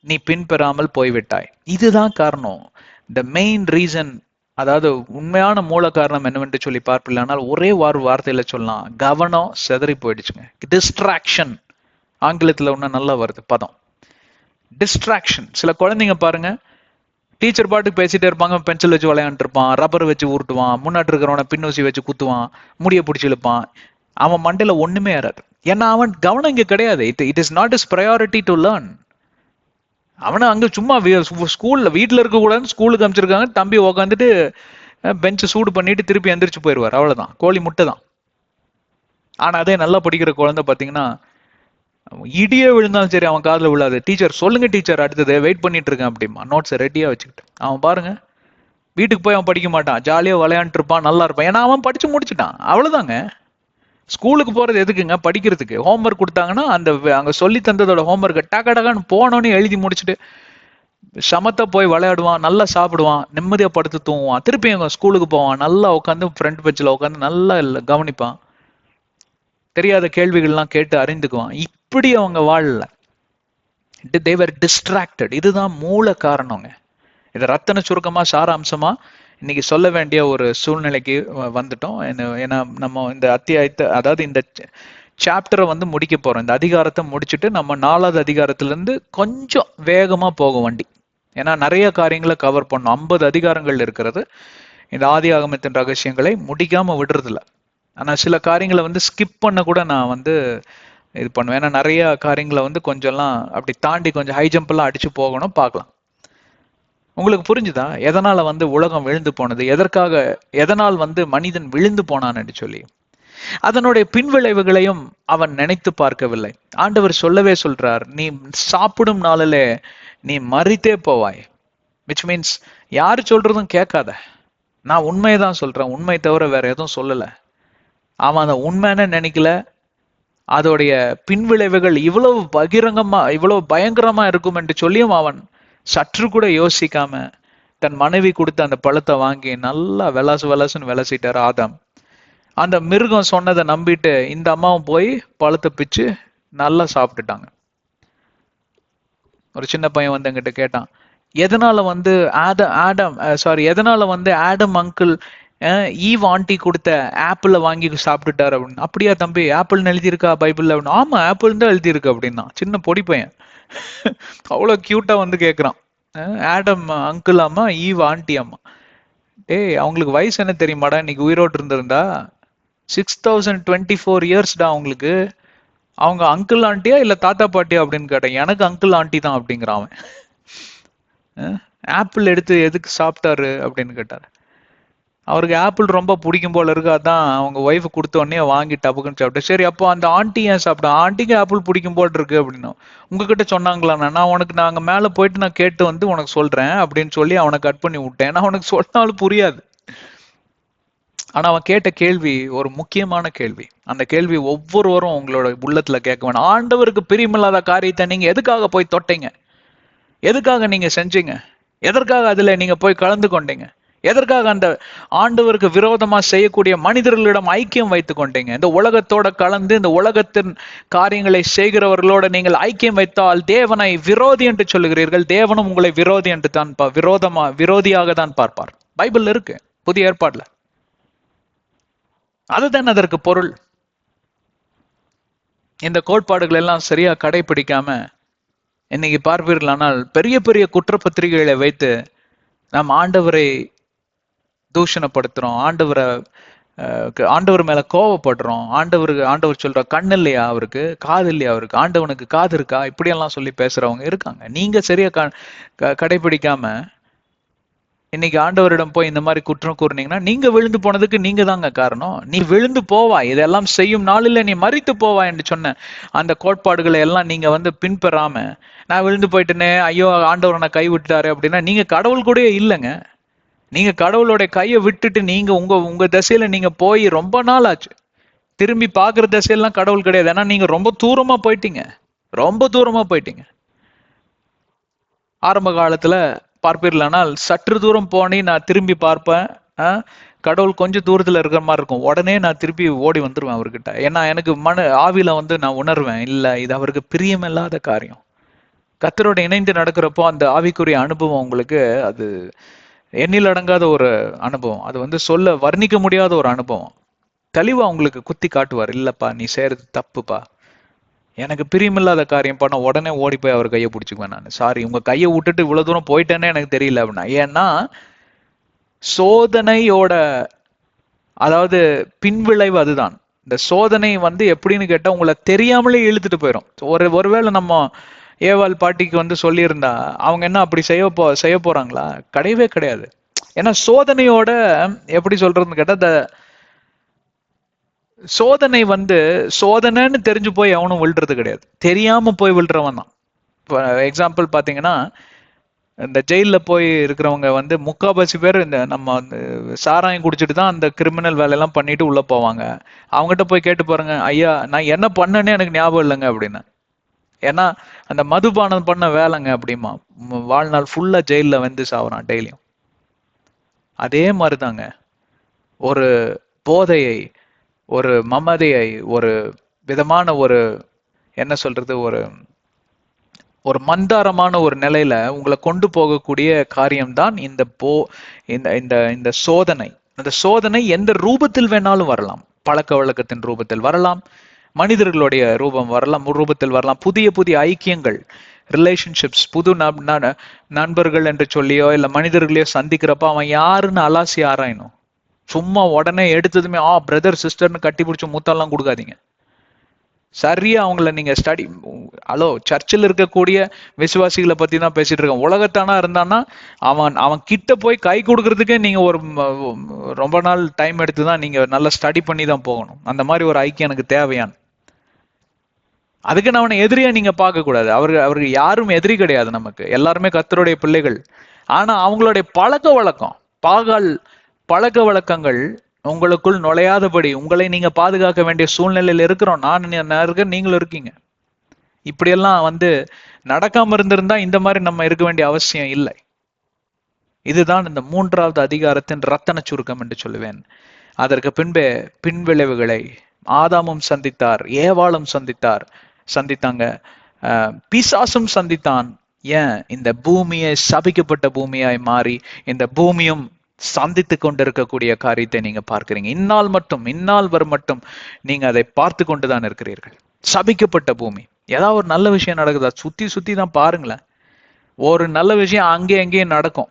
நீ பின்பெறாமல் போய்விட்டாய். இதுதான் காரணம். த மெயின் ரீசன், அதாவது உண்மையான மூல காரணம் என்னவென்று சொல்லி பார்ப்பில்லைனால் ஒரே வார்த்தையில சொல்லலாம், கவனம் செதறி போயிடுச்சுங்க. டிஸ்ட்ராக்ஷன், ஆங்கிலத்துல ஒண்ணு நல்லா வருது பதம், டிஸ்ட்ராக்ஷன். சில குழந்தைங்க பாருங்க, டீச்சர் பாட்டுக்கு பேசிட்டே இருப்பாங்க, பென்சில் வச்சு விளையாண்டு இருப்பான், ரப்பர் வச்சு உருட்டுவான், முன்னாடி இருக்கிறவனை பின்னூசி வச்சு குத்துவான், முடிய பிடிச்சி இழுப்பான். அவன் மண்டையில ஒண்ணுமே ஏறாது. ஏன்னா அவன் கவனம் இங்க கிடையாது. It is not is priority to learn. அவனை அங்க சும்மா ஸ்கூல்ல, வீட்டுல இருக்க கூடாதுன்னு ஸ்கூலுக்கு அமைச்சிருக்காங்க. தம்பி உக்காந்துட்டு பெஞ்சு சூடு பண்ணிட்டு திருப்பி எந்திரிச்சு போயிடுவார். அவ்வளவுதான், கோழி முட்டை தான். ஆனா அதே நல்லா படிக்கிற குழந்தை பாத்தீங்கன்னா, இடியே விழுந்தாலும் சரி அவன் காதுல விழாது. டீச்சர் சொல்லுங்க டீச்சர், அடுத்தது வெயிட் பண்ணிட்டு இருக்கேன் அப்படிமா, நோட்ஸை ரெடியா வச்சுக்கிட்டு. அவன் பாருங்க வீட்டுக்கு போய் அவன் படிக்க மாட்டான், ஜாலியா விளையாண்டு இருப்பான், நல்லா இருப்பான். ஏன்னா அவன் படிச்சு முடிச்சுட்டான். அவ்வளவுதாங்க. ஸ்கூலுக்கு போறது எதுக்குங்க? படிக்கிறதுக்கு. ஹோம்ஒர்க் கொடுத்தாங்கன்னா அந்த அங்க சொல்லி தந்ததோட ஹோம்ஒர்க்கை டக்கான்னு போனோன்னு எழுதி முடிச்சுட்டு சமத்தா போய் விளையாடுவான், நல்லா சாப்பிடுவான், நிம்மதியா படுத்து தூங்குவான், திருப்பி அங்க ஸ்கூலுக்கு போவான், நல்லா உட்காந்து ஃப்ரண்ட் பெஞ்சில் உட்காந்து நல்லா கவனிப்பான், தெரியாத கேள்விகள்லாம் கேட்டு அறிந்துக்குவான். இப்படி அவங்க வாழல. they were distracted. இதுதான் மூல காரணங்க. இதை ரத்தன சுருக்கமா சாராம்சமா இன்னைக்கு சொல்ல வேண்டிய ஒரு சூழ்நிலைக்கு வந்துட்டோம். ஏன்னா நம்ம இந்த அத்தியாயத்தை, அதாவது இந்த சாப்டரை வந்து முடிக்க போறோம். இந்த அதிகாரத்தை முடிச்சுட்டு நம்ம 4வது அதிகாரத்துல இருந்து கொஞ்சம் வேகமா போகும் வண்டி. ஏன்னா நிறைய காரியங்களை கவர் பண்ணோம். 50 அதிகாரங்கள் இருக்கிறது. இந்த ஆதி ஆகமத்தின் ரகசியங்களை முடிக்காம விடுறதில்ல. ஆனா சில காரியங்களை வந்து ஸ்கிப் பண்ண கூட நான் வந்து இது பண்ணுவேன். ஏன்னா நிறைய காரியங்களை வந்து கொஞ்சம்லாம் அப்படி தாண்டி கொஞ்சம் ஹை ஜம்ப் எல்லாம் அடிச்சு போகணும், பார்க்கலாம். உங்களுக்கு புரிஞ்சுதா எதனால வந்து உலகம் விழுந்து போனது, எதனால் வந்து மனிதன் விழுந்து போனான்னு சொல்லி? அதனுடைய பின்விளைவுகளையும் அவன் நினைத்து பார்க்கவில்லை. ஆண்டவர் சொல்லவே சொல்றார், நீ சாப்பிடும் நாளிலே நீ மரித்தே போவாய். விச் மீன்ஸ் யாரு சொல்றதும் கேட்காத, நான் உண்மையதான் சொல்றேன், உண்மை தவிர வேற எதுவும் சொல்லல. அவன் அந்த உண்மைன்னு நினைக்கல. அதோடைய பின்விளைவுகள் இவ்வளவு பகிரங்கமா, இவ்வளவு பயங்கரமா இருக்கும் என்று சொல்லியும் அவன் சற்று கூட யோசிக்காம தன் மனைவி கொடுத்த அந்த பழத்தை வாங்கி நல்லா விளாசுன்னு விளாசிட்டாரு ஆதாம். அந்த மிருகம் சொன்னதை நம்பிட்டு இந்த அம்மாவும் போய் பழத்தை பிச்சு நல்லா சாப்பிட்டுட்டாங்க. ஒரு சின்ன பையன் வந்து என்கிட்ட கேட்டான், எதனால வந்து எதனால வந்து ஆடம் அங்கிள் ஈவ் ஆண்டி கொடுத்த ஆப்பிள வாங்கி சாப்பிட்டுட்டாரு அப்படின்னு. அப்படியா தம்பி, ஆப்பிள்னு எழுதியிருக்கா பைபிள்ல அப்படின்னு. ஆமா, ஆப்பிள் தான் எழுதியிருக்கு அப்படின்னா. சின்ன பொடி பையன் அவ்வளவு கியூட்டா வந்து கேட்குறான், ஆடம் அங்கிள் அம்மா, ஈவ் ஆண்டி அம்மா. ஏய், அவங்களுக்கு வயசு என்ன தெரியுமாடா? இன்னைக்கு உயிரோடு இருந்திருந்தா 6024 இயர்ஸ்டா அவங்களுக்கு. அவங்க அங்கிள் ஆண்டியா இல்ல தாத்தா பாட்டியா அப்படின்னு கேட்டேன். எனக்கு அங்கிள் ஆண்டி தான் அப்படிங்கிறான் அவன். ஆப்பிள் எடுத்து எதுக்கு சாப்பிட்டாரு அப்படின்னு கேட்டாரு. அவருக்கு ஆப்பிள் ரொம்ப பிடிக்கும் போல இருக்கு, அதான் அவங்க ஒய்ஃப் கொடுத்த உடனே வாங்கி டப்புக்குன்னு சாப்பிட்டேன். சரி, அப்போ அந்த ஆண்டி ஏன் சாப்பிட்டா? ஆண்டிக்கு ஆப்பிள் பிடிக்கும் போல் இருக்கு அப்படின்னா. உங்ககிட்ட சொன்னாங்களா? நான் உனக்கு, நாங்க மேல போயிட்டு நான் கேட்டு வந்து உனக்கு சொல்றேன் அப்படின்னு சொல்லி அவனை கட் பண்ணி விட்டேன். நான் உனக்கு சொன்னாலும் புரியாது. ஆனா அவன் கேட்ட கேள்வி ஒரு முக்கியமான கேள்வி. அந்த கேள்வி ஒவ்வொருவரும் உங்களோட உள்ளத்துல கேட்க வேணும். ஆண்டவருக்கு பிரியமில்லாத காரியத்தை நீங்க எதுக்காக போய் தொட்டீங்க? எதுக்காக நீங்க செஞ்சீங்க? எதற்காக அதுல நீங்க போய் கலந்து கொண்டீங்க? எதற்காக அந்த ஆண்டவருக்கு விரோதமா செய்யக்கூடிய மனிதர்களிடம் ஐக்கியம் வைத்துக் கொண்டீங்க? இந்த உலகத்தோட கலந்து இந்த உலகத்தின் காரியங்களை செய்கிறவர்களோட நீங்கள் ஐக்கியம் வைத்தால் தேவனை விரோதி என்று சொல்லுகிறீர்கள். தேவனும் உங்களை விரோதி என்று தான் விரோதியாக தான் பார்ப்பார். பைபிள் இருக்கு, புதிய ஏற்பாடுல. அதுதான் அதற்கு பொருள். இந்த கோட்பாடுகள் எல்லாம் சரியா கடைபிடிக்காம இன்னைக்கு பார்ப்பீர்களானால் பெரிய பெரிய குற்றப்பத்திரிகைகளை வைத்து நாம் ஆண்டவரை தூஷணப்படுத்துறோம், ஆண்டவர் மேல கோவப்படுறோம். ஆண்டவர் சொல்ற கண் இல்லையா அவருக்கு, காது இல்லையா அவருக்கு, ஆண்டவனுக்கு காது இருக்கா, இப்படியெல்லாம் சொல்லி பேசுறவங்க இருக்காங்க. நீங்க சரியா கடைபிடிக்காம இன்னைக்கு ஆண்டவரிடம் போய் இந்த மாதிரி குற்றம் கூறினீங்கன்னா நீங்க விழுந்து போனதுக்கு நீங்க தாங்க காரணம். நீ விழுந்து போவாய், இதெல்லாம் செய்யும் நாளில் நீ மரித்து போவாய் என்று சொன்ன அந்த கோட்பாடுகளை எல்லாம் நீங்க பின்பெறாம நான் விழுந்து போயிட்டேனே, ஐயோ ஆண்டவர் நான் கை விட்டுட்டாரு அப்படின்னா நீங்க கடவுள் கூட இல்லைங்க. நீங்க கடவுளோட கையை விட்டுட்டு நீங்க உங்க திசையில நீங்க போய் ரொம்ப நாள் ஆச்சு. திரும்பி பாக்குற திசையெல்லாம் கடவுள் கிடையாது. ஏன்னா நீங்க ரொம்ப தூரமா போயிட்டீங்க. ஆரம்ப காலத்துல பார்ப்பீர்களானால் சற்று தூரம் போனே நான் திரும்பி பார்ப்பேன், கடவுள் கொஞ்சம் தூரத்துல இருக்கிற மாதிரி இருக்கும். உடனே நான் திருப்பி ஓடி வந்துருவேன் அவர்கிட்ட. ஏன்னா எனக்கு ஆவில நான் உணர்வேன், இல்ல இது அவருக்கு பிரியமில்லாத காரியம். கர்த்தரோட இணைந்து நடக்கிறப்போ அந்த ஆவிக்குரிய அனுபவம் உங்களுக்கு அது எண்ணில் அடங்காத ஒரு அனுபவம். அது சொல்ல வர்ணிக்க முடியாத ஒரு அனுபவம். தெளிவா உங்களுக்கு குத்தி காட்டுவார், இல்லப்பா நீ செய்யறது தப்புப்பா, எனக்கு பிரியமில்லாத காரியம் பண்ண உடனே ஓடி போய் அவர் கையை பிடிச்சிக்குவேன். நான் சாரி உங்க கையை விட்டுட்டு இவ்வளவு தூரம் போயிட்டேன்னே எனக்கு தெரியல அப்படின்னா. ஏன்னா சோதனையோட அதாவது பின்விளைவு அதுதான். இந்த சோதனை எப்படின்னு கேட்டா உங்களை தெரியாமலே இழுத்துட்டு போயிடும். ஒருவேளை நம்ம ஏவாள் பாட்டிக்கு சொல்லியிருந்தா அவங்க என்ன அப்படி செய்ய போறாங்களா? கிடையவே கிடையாது. ஏன்னா சோதனையோட எப்படி சொல்றதுன்னு கேட்டா சோதனை சோதனைன்னு தெரிஞ்சு போய் அவனும் விழுறது கிடையாது, தெரியாம போய் விழுறவன் தான். இப்போ எக்ஸாம்பிள் பாத்தீங்கன்னா இந்த ஜெயில போய் இருக்கிறவங்க முக்கால்வாசி பேர் இந்த நம்ம சாராயம் குடிச்சிட்டு தான் அந்த கிரிமினல் வேலையெல்லாம் பண்ணிட்டு உள்ள போவாங்க. அவங்ககிட்ட போய் கேட்டு பாருங்க, ஐயா நான் என்ன பண்ணேன்னு எனக்கு ஞாபகம் இல்லைங்க அப்படின்னு. ஏன்னா அந்த மதுபானம் பண்ண வேலைங்க அப்படிமா வாழ்நாள் ஃபுல்லா ஜெயில சாவறான் டெய்லியும். அதே மாதிரிதாங்க ஒரு போதையை, ஒரு மமதையை, ஒரு விதமான ஒரு என்ன சொல்றது ஒரு மந்தாரமான ஒரு நிலையில உங்களை கொண்டு போகக்கூடிய காரியம்தான் இந்த சோதனை. அந்த சோதனை எந்த ரூபத்தில் வேணாலும் வரலாம். பழக்க வழக்கத்தின் ரூபத்தில் வரலாம், மனிதர்களுடைய ரூபத்தில் வரலாம், புதிய புதிய ஐக்கியங்கள், ரிலேஷன்ஷிப்ஸ், புது நண்பர்கள் என்று சொல்லியோ இல்ல மனிதர்களையோ சந்திக்கிறப்ப அவன் யாருன்னு அலாசி ஆராயணும். சும்மா உடனே எடுத்ததுமே பிரதர் சிஸ்டர்னு கட்டி பிடிச்ச மூத்தெல்லாம் கொடுக்காதீங்க. சரியா அவங்கள நீங்க சர்ச்சில் இருக்கக்கூடிய விசுவாசிகளை பத்தி தான் பேசிட்டு இருக்கோம். உலகத்தானா இருந்தான்னா அவன் கிட்ட போய் கை கொடுக்கறதுக்கே நீங்க ரொம்ப நாள் டைம் எடுத்துதான் நீங்க நல்லா ஸ்டடி பண்ணி தான் போகணும். அந்த மாதிரி ஒரு ஐக்கியம் எனக்கு தேவையான். அதுக்கு நான் அவனை எதிரியா நீங்க பார்க்க கூடாது. அவருக்கு யாரும் எதிரி கிடையாது, நமக்கு எல்லாருமே கர்த்தருடைய பிள்ளைகள். ஆனா அவங்களுடைய பழக்க வழக்கங்கள் உங்களுக்குள் நுழையாதபடி உங்களை நீங்க பாதுகாக்க வேண்டிய சூழ்நிலையில இருக்கிறோம். நீங்களும் இருக்கீங்க. இப்படியெல்லாம் நடக்காம இருந்திருந்தா இந்த மாதிரி நம்ம இருக்க வேண்டிய அவசியம் இல்லை. இதுதான் இந்த 3வது அதிகாரத்தின் ரத்தன சுருக்கம் என்று சொல்லுவேன். அதற்கு பின்விளைவுகளை ஆதாமும் சந்தித்தார், ஏவாளும் சந்தித்தாங்க, பிசாசும் சந்தித்தான். ஏன் இந்த பூமியை சபிக்கப்பட்ட பூமியாய் மாறி இந்த பூமியும் சந்தித்து கொண்டிருக்கக்கூடிய காரியத்தை நீங்க பார்க்கிறீங்க. இந்நாள் வரை மட்டும் நீங்க அதை பார்த்து கொண்டுதான் இருக்கிறீர்கள். சபிக்கப்பட்ட பூமி. ஏதாவது ஒரு நல்ல விஷயம் நடக்குதா? சுத்தி தான் பாருங்களேன். ஒரு நல்ல விஷயம் அங்கேயும் நடக்கும்.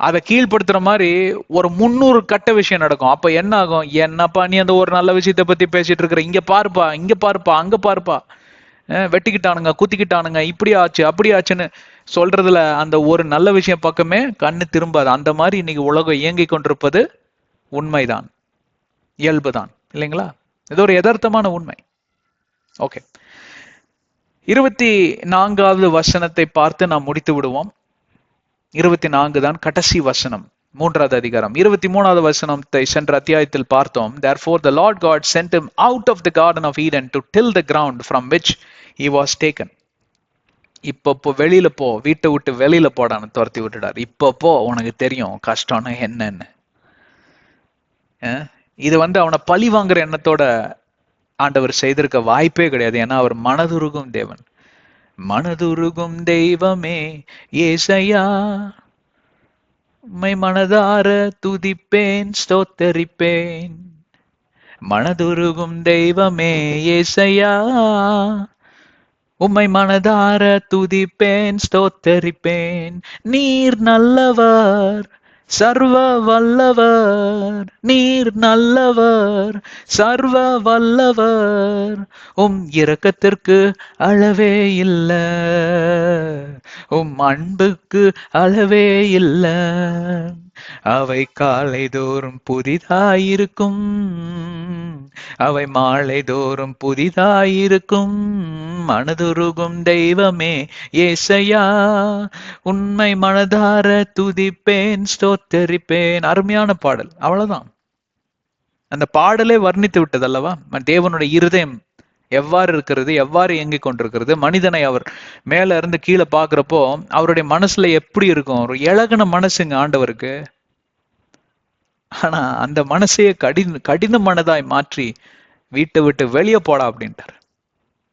அதை கீழ்படுத்துற மாதிரி ஒரு 300 கட்ட விஷயம் நடக்கும். அப்ப என்ன ஆகும்? என்னப்பா நீ அந்த ஒரு நல்ல விஷயத்தை பத்தி பேசிட்டு இருக்கிற, இங்க பாருப்பா அங்க பாருப்பா, வெட்டிக்கிட்டானுங்க, குத்திக்கிட்டானுங்க, இப்படி ஆச்சு அப்படி ஆச்சுன்னு சொல்றதுல அந்த ஒரு நல்ல விஷயம் பக்கமே கண்ணு திரும்பாது. அந்த மாதிரி இன்னைக்கு உலகம் இயங்கி கொண்டிருப்பது உண்மைதான், இயல்புதான், இல்லைங்களா? இது ஒரு யதார்த்தமான உண்மை. ஓகே, 24வது வசனத்தை பார்த்து நாம் முடித்து விடுவோம். 24 தான் கடைசி வசனம், 3வது அதிகாரம். 23வது வசனத்தை சென்ற அத்தியாயத்தில் பார்த்தோம். Therefore the Lord God sent him out of the garden of Eden to till the ground from which he was taken. இப்பப்போ வெளியில போ, வீட்டை விட்டு வெளியில போடான்னு துரத்தி விட்டுடாரு. இப்பப்போ உனக்கு தெரியும் கஷ்டம்னு என்னன்னு. இது அவனை பழி வாங்குற எண்ணத்தோட ஆண்டவர் செய்திருக்க வாய்ப்பே கிடையாது. ஏன்னா அவர் மனதுருகும் தேவன். மனதுருகும் தெய்வமே ஏசையா, உம்மை மனதார துதிப்பேன் ஸ்தோத்தரிப்பேன். மனதுருகும் தெய்வமே ஏசையா, உம்மை மனதார துதிப்பேன் ஸ்தோத்தரிப்பேன். நீர் நல்லவர், சர்வ வல்லவர், நீர் நல்லவர், சர்வ வல்லவர். இரக்கத்திற்கு அளவே இல்ல, அன்புக்கு அளவே இல்ல. அவை காலை தோறும் புதிதாயிருக்கும், அவை மாலை தோறும் புதிதாயிருக்கும். மனதுருகும் தெய்வமே ஏசையா, உண்மை மனதார துதிப்பேன் ஸ்தோத்தரிப்பேன். அருமையான பாடல். அவ்வளவுதான். அந்த பாடலே வர்ணித்து விட்டது அல்லவா தேவனுடைய இருதயம் எவ்வாறு இருக்கிறது, எவ்வாறு இயங்கிக் கொண்டிருக்கிறது. மனிதனை அவர் மேல இருந்து கீழே பாக்குறப்போ அவருடைய மனசுல எப்படி இருக்கும்? ஒரு இழகுன மனசுங்க ஆண்டவருக்கு. ஆனா அந்த மனசையே கடின மனதாய் மாற்றி வீட்டை விட்டு வெளியே போடா அப்படின்ட்டார்.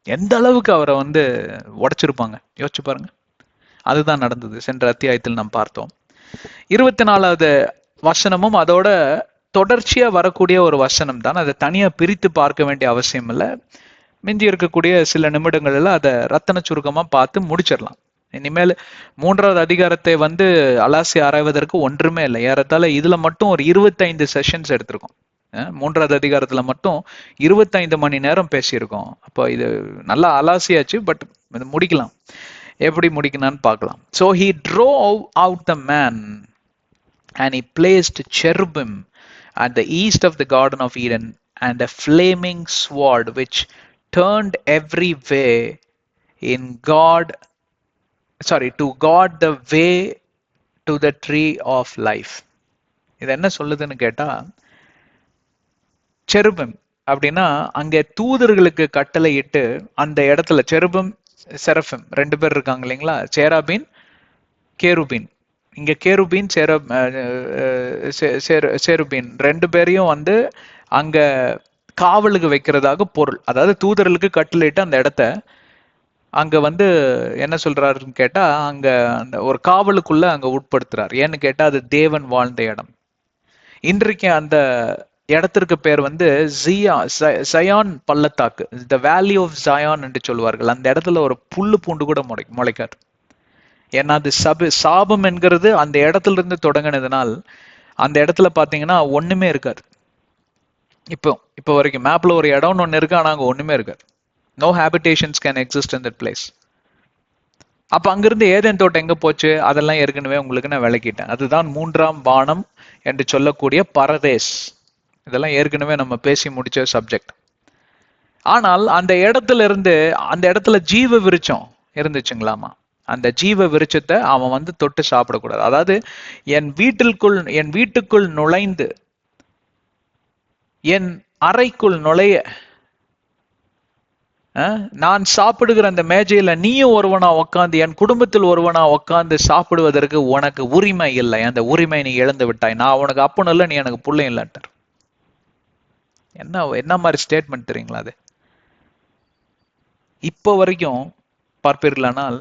எந்த அளவுக்கு அவரை உடைச்சிருப்பாங்க யோசிச்சு பாருங்க. அதுதான் நடந்தது. சென்ற அத்தியாயத்தில் நாம் பார்த்தோம். 24வது வசனமும் அதோட தொடர்ச்சியா வரக்கூடிய ஒரு வசனம் தான். அதை தனியா பிரித்து பார்க்க வேண்டிய அவசியம் இல்லை. மிஞ்சி இருக்கக்கூடிய சில நிமிடங்கள்ல அதை ரத்தன சுருக்கமா பார்த்து முடிச்சிடலாம். இனிமேல் 3வது அதிகாரத்தை அலாசி ஆராய்வதற்கு ஒன்றுமே இல்லை. ஏறத்தாழ இதுல மட்டும் ஒரு 25 செஷன்ஸ் எடுத்திருக்கோம். 3வது அதிகாரத்துல மட்டும் 25 மணி நேரம் பேசியிருக்கோம். அப்போ இது நல்லா அலாசியாச்சு. பட் முடிக்கலாம். எப்படி முடிக்கணும்னு பார்க்கலாம். So he drove out the man and he placed cherubim at the east of the Garden of Eden and a flaming sword which turned every way to God the way to the tree of life. இது என்ன சொல்லுதுன்னு கேட்டா, செருபம் அப்படின்னா அங்கே தூதர்களுக்கு கட்டளை இட்டு அந்த இடத்துல செருபம் செரஃபிம் 2 பேர் இருக்காங்க இல்லைங்களா? சேராபீன் கேருபீன். இங்க கேருபீன் சேருபீன் 2 பேரையும் அங்க காவலுக்கு வைக்கிறதாக பொருள். அதாவது தூதர்களுக்கு கட்டளையிட்டு அந்த இடத்த அங்க என்ன சொல்றாருன்னு கேட்டா, அங்க அந்த ஒரு காவலுக்குள்ள அங்க உட்படுத்துறாரு. ஏன்னு கேட்டா அது தேவன் வாழ்ந்த இடம். இன்றைக்கு அந்த இடத்திற்கு பேர் சயான் பள்ளத்தாக்கு, த வேலி ஆஃப் ஜயான் என்று சொல்வார்கள். அந்த இடத்துல ஒரு புல்லு பூண்டு கூட முளைக்காது. ஏன்னா அது சாபம் என்கிறது அந்த இடத்துல இருந்து தொடங்கினதுனால் அந்த இடத்துல பாத்தீங்கன்னா ஒண்ணுமே இருக்காது. இப்போ வரைக்கும் மேப்ல ஒரு இடம்னு ஒண்ணு இருக்கு, ஆனா அங்க ஒண்ணுமே இருக்காது. No habitations can exist in that place. அப்ப அங்கிருந்து ஏதேன் தோட்டம் எங்க போச்சு? அதெல்லாம் ஏற்கனவே உங்களுக்கு நான் விளக்கிட்டேன். அதுதான் 3ஆம் வானம் என்று சொல்லக்கூடிய பரதேஸ். இதெல்லாம் ஏற்கனவே நம்ம பேசி முடிச்ச சப்ஜெக்ட். ஆனால் அந்த இடத்துல ஜீவ விருட்சம் இருந்துச்சுங்களாமா. அந்த ஜீவ விருட்சத்தை அவன் தொட்டு சாப்பிடக்கூடாது. அதாவது என் வீட்டுக்குள் நுழைந்து என் அறைக்குள் நுழைய, நான் சாப்பிடுகிற அந்த மேஜையில நீயும் ஒருவனா உட்காந்து, என் குடும்பத்தில் ஒருவனா உட்காந்து சாப்பிடுவதற்கு உனக்கு உரிமை இல்லை. அந்த உரிமை நீ இழந்து விட்டாய். நான் உனக்கு அப்பனும் இல்லை, நீ எனக்கு புள்ளை இல்லைன்ட்டார். என்ன மாதிரி ஸ்டேட்மெண்ட் தெரியுங்களா அது? இப்போ வரைக்கும் பார்ப்பீர்களானால்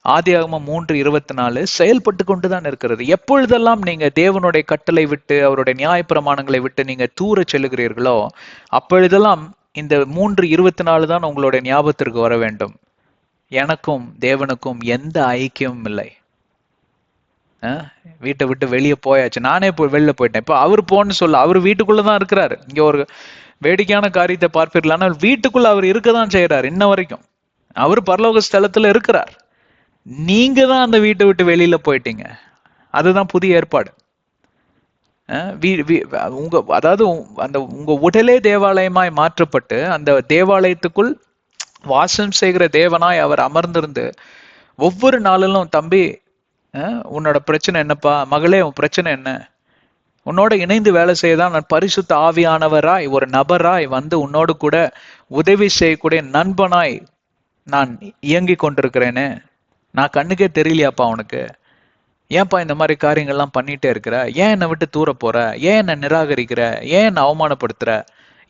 ஆதியாகமம் 3:24 செயல்பட்டு கொண்டுதான் இருக்கிறது. எப்பொழுதெல்லாம் நீங்க தேவனுடைய கட்டளை விட்டு அவருடைய நியாயப்பிரமாணங்களை விட்டு நீங்க தூர செல்லுகிறீர்களோ அப்பொழுதெல்லாம் இந்த 3:24 தான் உங்களுடைய ஞாபகத்திற்கு வர வேண்டும். எனக்கும் தேவனுக்கும் எந்த ஐக்கியமும் இல்லை. வீட்டை விட்டு வெளியே போயாச்சு. நானே வெளில போயிட்டேன். இப்ப அவர் போன்னு சொல்ல, அவர் வீட்டுக்குள்ளதான் இருக்கிறாரு. இங்க ஒரு வேடிக்கையான காரியத்தை பார்ப்பீர்களானா வீட்டுக்குள்ள அவர் இருக்கதான் செய்யறாரு. இன்ன வரைக்கும் அவர் பரலோக ஸ்தலத்துல இருக்கிறார். நீங்க தான் அந்த வீட்டை விட்டு வெளியில போயிட்டீங்க. அதுதான் புதிய ஏற்பாடு. அதாவது உங்க உடலே தேவாலயமாய் மாற்றப்பட்டு அந்த தேவாலயத்துக்குள் வாசம் செய்கிற தேவனாய் அவர் அமர்ந்திருந்து ஒவ்வொரு நாளிலும், தம்பி உன்னோட பிரச்சனை என்னப்பா, மகளே உன் பிரச்சனை என்ன, உன்னோட இணைந்து வேலை செய்யதான் நான் பரிசுத்த ஆவியானவராய் ஒரு நபராய் உன்னோடு கூட உதவி செய்யக்கூடிய நண்பனாய் நான் இயங்கி கொண்டிருக்கிறேனே. நான் கண்ணுக்கே தெரியலையாப்பா உனக்கு? ஏன்பா இந்த மாதிரி காரியங்கள்லாம் பண்ணிட்டே இருக்கிற? ஏன் என்னை விட்டு தூர போற? ஏன் என்னை நிராகரிக்கிற? ஏன் என்னை அவமானப்படுத்துற?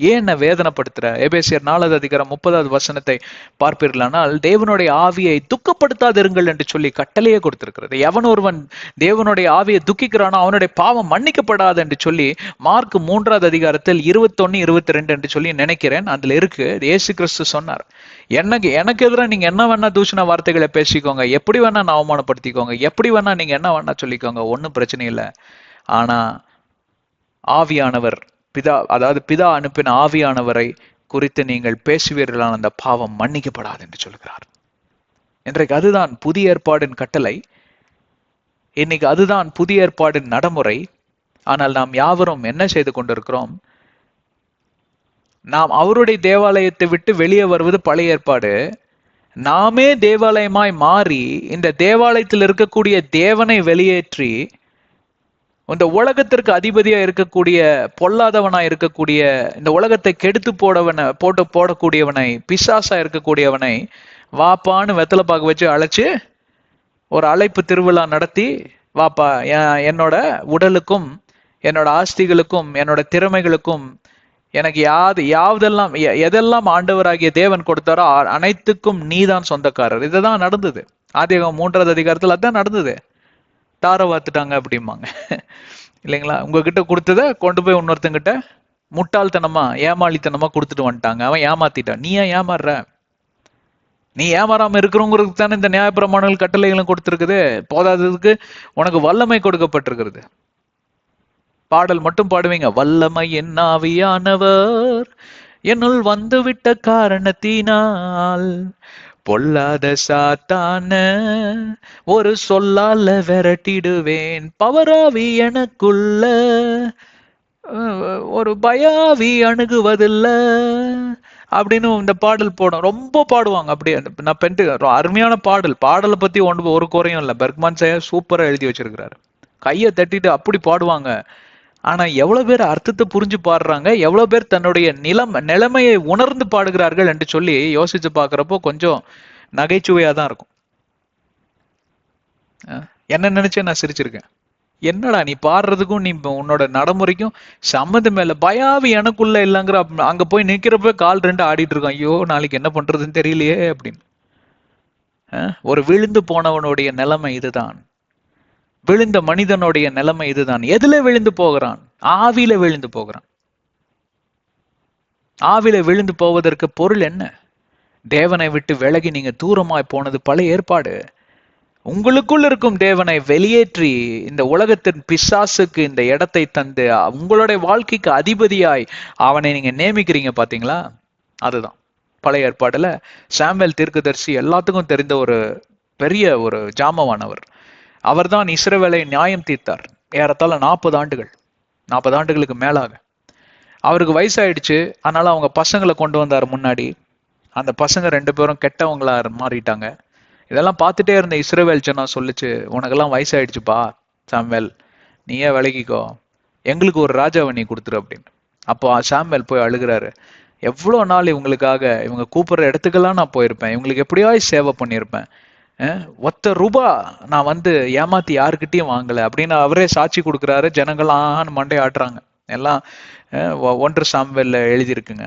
ஏன் என்னை வேதனைப்படுத்துற? எபேசியர் 4:30 பார்ப்பீர்களானால், தேவனுடைய ஆவியை துக்கப்படுத்தாதிருங்கள் என்று சொல்லி கட்டளையே கொடுத்திருக்கிறது. எவன் ஒருவன் தேவனுடைய ஆவியை துக்கிக்கிறானோ அவனுடைய பாவம் மன்னிக்கப்படாது என்று சொல்லி மார்க் 3:21-22 என்று சொல்லி நினைக்கிறேன், அதுல இருக்கு. இயேசு கிறிஸ்து சொன்னார், எனக்கு எதிராக நீங்க என்ன வேணா தூஷண வார்த்தைகளை பேசிக்கோங்க, எப்படி வேணா நான் அவமானப்படுத்திக்கோங்க, எப்படி வேணா நீங்க என்ன வேணா சொல்லிக்கோங்க, ஒன்றும் பிரச்சனை இல்லை. ஆனா ஆவியானவர், பிதா அனுப்பின ஆவியானவரை குறித்து நீங்கள் பேசுவீர்களான அந்த பாவம் மன்னிக்கப்படாது என்று சொல்கிறார். இன்றைக்கு அதுதான் புதிய ஏற்பாடின் கட்டளை. இன்னைக்கு அதுதான் புதிய ஏற்பாடின் நடைமுறை. ஆனால் நாம் யாவரும் என்ன செய்து கொண்டிருக்கிறோம்? நாம் அவருடைய தேவாலயத்தை விட்டு வெளியே வருவது பழைய ஏற்பாடு. நாமே தேவாலயமாய் மாறி இந்த தேவாலயத்தில் இருக்கக்கூடிய தேவனை வெளியேற்றி இந்த உலகத்திற்கு அதிபதியா இருக்கக்கூடிய, பொல்லாதவனா இருக்கக்கூடிய, இந்த உலகத்தை கெடுத்து போடக்கூடியவனை, பிசாசா இருக்கக்கூடியவனை வாப்பான்னு வெத்தலை பாக்கு வச்சு அழைச்சு ஒரு அழைப்பு திருவிழா நடத்தி, வாப்பா என்னோட உடலுக்கும் என்னோட ஆஸ்திகளுக்கும் என்னோட திறமைகளுக்கும் எனக்கு யாவதெல்லாம் எதெல்லாம் ஆண்டவராகிய தேவன் கொடுத்தாரோ அனைத்துக்கும் நீதான் சொந்தக்காரர். இதுதான் நடந்தது. ஆதியாகமம் 3:3 அதான் நடந்தது. தார வாத்துட்டாங்க அப்படிம்பாங்க இல்லைங்களா? உங்ககிட்ட கொடுத்ததை கொண்டு போய் இன்னொருத்தங்கிட்ட முட்டாள்தனமா ஏமாளித்தனமா கொடுத்துட்டு வந்துட்டாங்க. அவன் ஏமாத்திட்டான். நீ ஏன் ஏமாறுற? நீ ஏமாறாம இருக்கிறவங்களுக்கு தானே இந்த நியாயப்பிரமாணங்கள் கட்டளைகளும் கொடுத்திருக்குது. போதாததுக்கு உனக்கு வல்லமை கொடுக்கப்பட்டிருக்கிறது. பாடல் மட்டும் பாடுவீங்க, வல்லமை என் ஆவியானவர் என்னுள் வந்துவிட்ட காரணத்தினால் பொல்லாத சாத்தான ஒரு சொல்லால விரட்டிடுவேன், பவராவி எனக்குள்ள ஒரு பயாவி அணுகுவதில்ல அப்படின்னு இந்த பாடல் போடும். ரொம்ப பாடுவாங்க அப்படியே. நான் அருமையான பாடலை பத்தி ஒரு குறையும் இல்லை. பெர்க்மன் சார் சூப்பரா எழுதி வச்சிருக்கிறாரு. கையை தட்டிட்டு அப்படி பாடுவாங்க. ஆனா எவ்வளவு பேர் அர்த்தத்தை புரிஞ்சு பாடுறாங்க, எவ்வளவு பேர் தன்னுடைய நிலைமையை உணர்ந்து பாடுகிறார்கள் என்று சொல்லி யோசிச்சு பாக்குறப்போ கொஞ்சம் நகைச்சுவையா தான் இருக்கும். என்ன நினைச்சே நான் சிரிச்சிருக்கேன். என்னடா நீ பாடுறதுக்கும் நீ உன்னோட நடைமுறைக்கும் சம்மந்தம் மேல பயாவி எனக்குள்ள இல்லைங்கிற, அங்க போய் நிக்கிறப்ப கால் 2 ஆடிட்டு இருக்கான். ஐயோ நாளைக்கு என்ன பண்றதுன்னு தெரியலையே அப்படின்னு. ஒரு விழுந்து போனவனுடைய நிலைமை இதுதான். விழுந்த மனிதனுடைய நிலைமை இதுதான். எதுல விழுந்து போகிறான்? ஆவியில விழுந்து போகிறான். ஆவியில விழுந்து போவதற்கு பொருள் என்ன? தேவனை விட்டு விலகி நீங்க தூரமாய் போனது பழைய ஏற்பாடு. உங்களுக்குள் இருக்கும் தேவனை வெளியேற்றி இந்த உலகத்தின் பிசாசுக்கு இந்த இடத்தை தந்து உங்களுடைய வாழ்க்கைக்கு அதிபதியாய் அவனை நீங்க நியமிக்கிறீங்க பாத்தீங்களா? அதுதான் பழைய ஏற்பாடுல சாமுவேல் தீர்க்கதரிசி எல்லாத்துக்கும் தெரிந்த ஒரு பெரிய ஒரு ஜாமவானவர். அவர்தான் இஸ்ரவேலை நியாயம் தீர்த்தார். ஏறத்தாழ 40 ஆண்டுகளுக்கு மேலாக. அவருக்கு வயசாயிடுச்சு. அதனால அவங்க பசங்களை கொண்டு வந்தார் முன்னாடி. அந்த பசங்க 2 பேரும் கெட்டவங்களா மாறிட்டாங்க. இதெல்லாம் பார்த்துட்டே இருந்த இஸ்ரவேல் ஜனம் சொல்லுச்சு, உனக்கெல்லாம் வயசாயிடுச்சுப்பா சாமுவேல், நீயே விலகிக்கோ, எங்களுக்கு ஒரு ராஜாவை நீ கொடுத்துரு அப்படின்னு. அப்போ சாமுவேல் போய் அழுகிறாரு. எவ்வளோ நாள் இவங்களுக்காக, இவங்க கூப்பிடுற இடத்துக்கெல்லாம் நான் போயிருப்பேன், இவங்களுக்கு எப்படியாவது சேவை பண்ணியிருப்பேன், ₹1 நான் ஏமாத்தி யாருக்கிட்டையும் வாங்கல அப்படின்னு அவரே சாட்சி கொடுக்குறாரு. ஜனங்கள்லாம் மண்டை ஆட்டுறாங்க. எல்லாம் 1 சாமுவேல்ல எழுதியிருக்குங்க.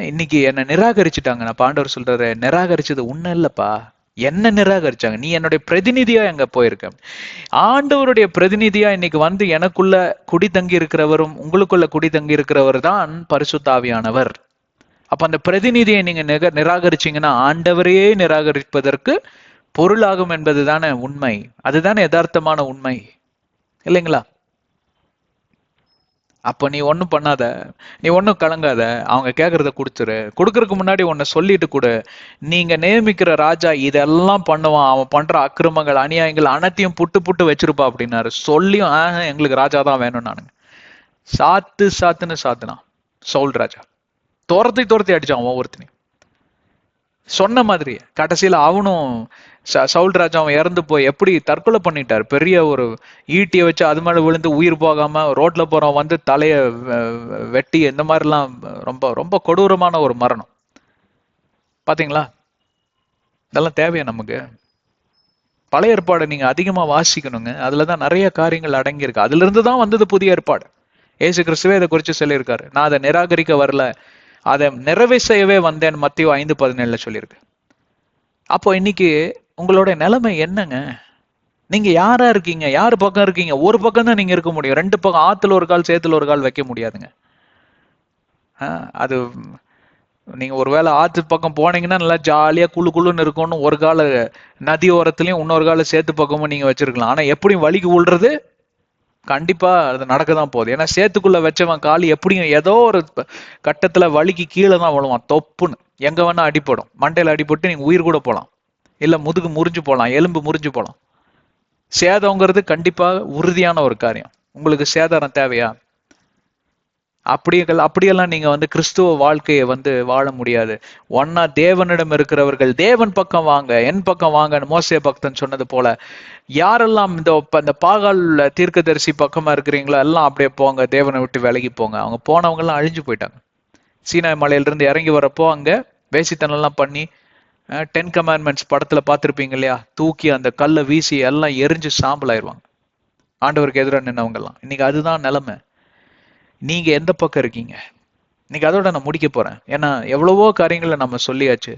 இன்னைக்கு என்ன நிராகரிச்சுட்டாங்க. நான் ஆண்டவர் சொல்றாரு, நிராகரிச்சது உன்ன இல்லப்பா, என்ன நிராகரிச்சாங்க. நீ என்னுடைய பிரதிநிதியா எங்க போயிருக்க. ஆண்டவருடைய பிரதிநிதியா இன்னைக்கு எனக்குள்ள குடி தங்கி இருக்கிறவரும் உங்களுக்குள்ள குடி தங்கி இருக்கிறவர் தான் பரிசுத்த ஆவியானவர். அப்ப அந்த பிரதிநிதியை நீங்க நிராகரிச்சீங்கன்னா ஆண்டவரையே நிராகரிப்பதற்கு பொருளாகும் என்பது தானே உண்மை. அதுதானே யதார்த்தமான உண்மை, இல்லைங்களா? அப்ப நீ ஒன்னும் பண்ணாத, நீ ஒன்னும் கலங்காத, அவங்க கேட்கறத கொடுத்துரு. கொடுக்கறதுக்கு முன்னாடி உன்னை சொல்லிட்டு கொடு, நீங்க நியமிக்கிற ராஜா இதெல்லாம் பண்ணுவான், அவன் பண்ற அக்கிரமங்கள் அநியாயங்கள் அனைத்தையும் புட்டு வச்சிருப்பா அப்படின்னாரு. சொல்லியும் எங்களுக்கு ராஜா தான் வேணும். நானுங்க சாத்துன்னு சாத்துனான் சவுல் ராஜா. துரத்தி அடிச்சான் ஒவ்வொருத்தனையும். சொன்ன மாதிரி கடைசியில அவனும் சவுல் ராஜா அவன் இறந்து போய் எப்படி தற்கொலை பண்ணிட்டார். பெரிய ஒரு ஈட்டியை வச்சு அது மேல விழுந்து உயிர் போகாம ரோட்ல போறவன் தலைய வெட்டி, இந்த மாதிரிலாம் ரொம்ப ரொம்ப கொடூரமான ஒரு மரணம். பாத்தீங்களா? இதெல்லாம் தேவையா நமக்கு? பழைய ஏற்பாடை நீங்க அதிகமா வாசிக்கணுங்க. அதுலதான் நிறைய காரியங்கள் அடங்கியிருக்கு. அதுல இருந்து தான் வந்தது புதிய ஏற்பாடு. ஏசு கிறிஸ்துவே இதை குறித்து சொல்லியிருக்காரு. நான் அதை நிராகரிக்க வரல, அதை நிறைவே செய்யவே வந்தேன், மத்தேயு 5:17 சொல்லியிருக்கு. அப்போ இன்னைக்கு உங்களோட நிலைமை என்னங்க? நீங்க யாரா இருக்கீங்க? யாரு பக்கம் இருக்கீங்க? ஒரு பக்கம் தான் நீங்க இருக்க முடியும். ரெண்டு பக்கம், ஆத்துல ஒரு கால் சேத்துல ஒரு கால் வைக்க முடியாதுங்க. அது நீங்க ஒருவேளை ஆத்து பக்கம் போனீங்கன்னா நல்லா ஜாலியா குழு குழுன்னு இருக்கும்னு ஒரு கால நதி ஓரத்துலயும் இன்னொரு கால சேத்து பக்கமும் நீங்க வச்சிருக்கலாம். ஆனா எப்படியும் வலிக்கு விழுறது கண்டிப்பா அது நடக்கதான் போகுது. ஏன்னா சேத்துக்குள்ள வச்சவன் காலி எப்படியும் ஏதோ ஒரு கட்டத்துல வலிக்கு கீழே தான் விழுவான், தொப்புன்னு. எங்க வேணா அடிப்படும். மண்டையில அடிபட்டு நீங்க உயிர் கூட போலாம், இல்ல முதுகு முறிஞ்சு போலாம், எலும்பு முறிஞ்சு போலாம். சேதம்ங்கிறது கண்டிப்பா உறுதியான ஒரு காரியம். உங்களுக்கு சேதாரம் தேவையா? அப்படியெல்லாம் நீங்க கிறிஸ்துவ வாழ்க்கையை வாழ முடியாது. ஒன்னா தேவனிடம் இருக்கிறவர்கள் தேவன் பக்கம் வாங்க, என் பக்கம் வாங்கன்னு மோசே பக்தன் சொன்னது போல, யாரெல்லாம் இந்த பாகால் தீர்க்கதரிசி பக்கமா இருக்கிறீங்களோ எல்லாம் அப்படியே போங்க, தேவனை விட்டு விலகி போங்க. அவங்க போனவங்க எல்லாம் அழிஞ்சு போயிட்டாங்க. சீனாய் மலையிலிருந்து இறங்கி வரப்போ அங்க வேசித்தனம் எல்லாம் பண்ணி, 10 கமாண்ட்மெண்ட்ஸ் படத்துல பார்த்திருப்பீங்க இல்லையா, தூக்கி அந்த கல்லை வீசி எல்லாம் எரிஞ்சு சாம்பல் ஆயிடுவாங்க ஆண்டவருக்கு எதிராக நின்னவங்க எல்லாம். இன்னைக்கு அதுதான் நிலைமை. நீங்க எந்த பக்கம் இருக்கீங்க? இன்னைக்கு அதோட நான் முடிக்க போறேன். ஏன்னா எவ்வளவோ காரியங்களை நம்ம சொல்லியாச்சு.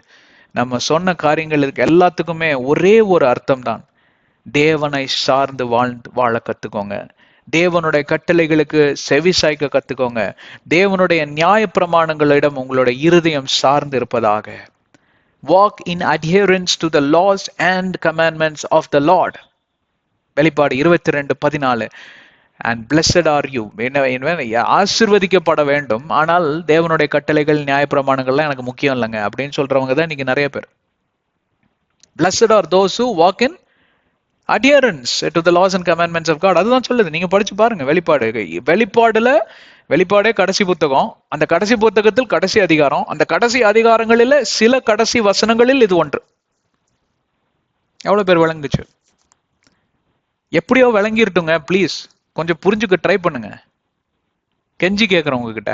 நம்ம சொன்ன காரியங்களுக்கு எல்லாத்துக்குமே ஒரே ஒரு அர்த்தம் தான். தேவனை சார்ந்து வாழ கத்துக்கோங்க. தேவனுடைய கட்டளைகளுக்கு செவி சாய்க்க கத்துக்கோங்க. தேவனுடைய நியாய பிரமாணங்களிடம் உங்களுடைய இருதயம் சார்ந்து இருப்பதாக. Walk in adherence to the laws and commandments of the Lord. வெளிப்பாடு 22:14. And blessed are you. ஆசீர்வதிக்கப்பட வேண்டும், ஆனால் தேவனுடைய கட்டளைகள் நியாயப்பிரமாணங்கள்லாம் எனக்கு முக்கியம் இல்லைங்க அப்படின்னு சொல்றவங்க தான் இன்னைக்கு நிறைய பேர். Blessed are those who walk in adherence to the laws and commandments of God. அதுதான் சொல்லுது. நீங்க படிச்சு பாருங்க வெளிப்பாடே கடைசி புத்தகம். அந்த கடைசி புத்தகத்தில் கடைசி அதிகாரம். அந்த கடைசி அதிகாரங்களில சில கடைசி வசனங்களில் இது ஒன்று. எவ்வளவு பேர் விளங்குச்சு? எப்படியோ விளங்கிருட்டுங்க. பிளீஸ் கொஞ்சம் புரிஞ்சுக்க ட்ரை பண்ணுங்க. கெஞ்சி கேட்குறேன் உங்ககிட்ட.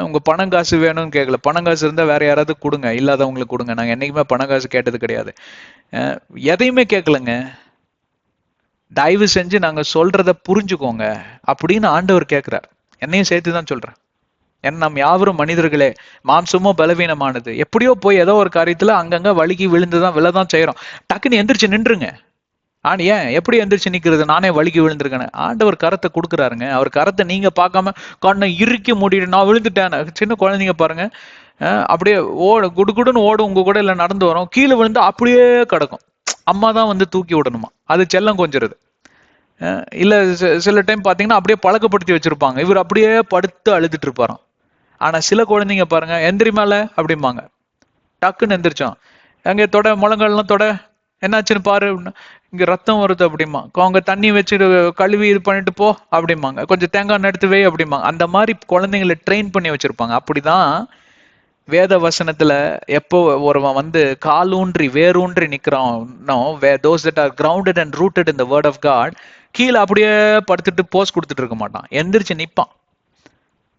உங்க பணம் காசு வேணும்னு கேட்கல. பணம் காசு இருந்தா வேற யாராவது கொடுங்க, இல்லாதவங்களுக்கு கொடுங்க. நாங்க என்னைக்குமே பணம் காசு கேட்டது கிடையாது. எதையுமே கேட்கலங்க. தயவு செஞ்சு நாங்க சொல்றத புரிஞ்சுக்கோங்க அப்படின்னு ஆண்டவர் கேட்கிறார். என்னையும் சேர்த்து தான் சொல்றேன். ஏன்னா நம் யாவரும் மனிதர்களே, மாம்சமோ பலவீனமானது. எப்படியோ போய் ஏதோ ஒரு காரியத்துல அங்கங்க வலிக்கு விழுந்துதான் விழதான் செய்யறோம். டக்குன்னு எந்திரிச்சு நின்றுங்க. ஏன் எப்படி எந்திரிச்சு நிக்கிறது? நானே வலிக்கு விழுந்திருக்கேன். ஆண்டவர் கரத்தை கொடுக்குறாருங்க. அவர் கரத்தை நீங்க பார்க்காம கண்ணை இறுக்கி மூடிட்டு நான் விழுந்துட்டேன். சின்ன குழந்தைங்க பாருங்க, அப்படியே குடுகுடுன்னு ஓடும், உங்க கூட இல்ல நடந்து வரும், கீழே விழுந்து அப்படியே கிடக்கும். அம்மா தான் தூக்கி விடணுமா, அது செல்லம் கொஞ்சிருது. இல்ல சில டைம் பாத்தீங்கன்னா அப்படியே பழக்கப்படுத்தி வச்சிருப்பாங்க, இவர் அப்படியே படுத்து அழுதுட்டு இருப்பாராம். ஆனா சில குழந்தைங்க பாருங்க, எந்திரி மேல அப்படிம்பாங்க, டக்குன்னு எந்திரிச்சோம். அங்கே தொட முழங்கல்லாம் தொட, என்னாச்சுன்னு பாரு, இங்க ரத்தம் வருது அப்படிமா, அவங்க தண்ணி வச்சு கழுவி இது பண்ணிட்டு போ அப்படிம்பாங்க, கொஞ்சம் தேங்காய் எடுத்து வை அப்படிம்பாங்க. அந்த மாதிரி குழந்தைங்களை ட்ரெயின் பண்ணி வச்சிருப்பாங்க. அப்படிதான் வேத வசனத்துல எப்போ ஒருவன் காலூன்றி வேரூன்றி நிக்கிறான், those that are grounded and rooted in the word of God, கீழே அப்படியே படுத்துட்டு போஸ் கொடுத்துட்டு இருக்க மாட்டான், எந்திரிச்சு நிப்பான்.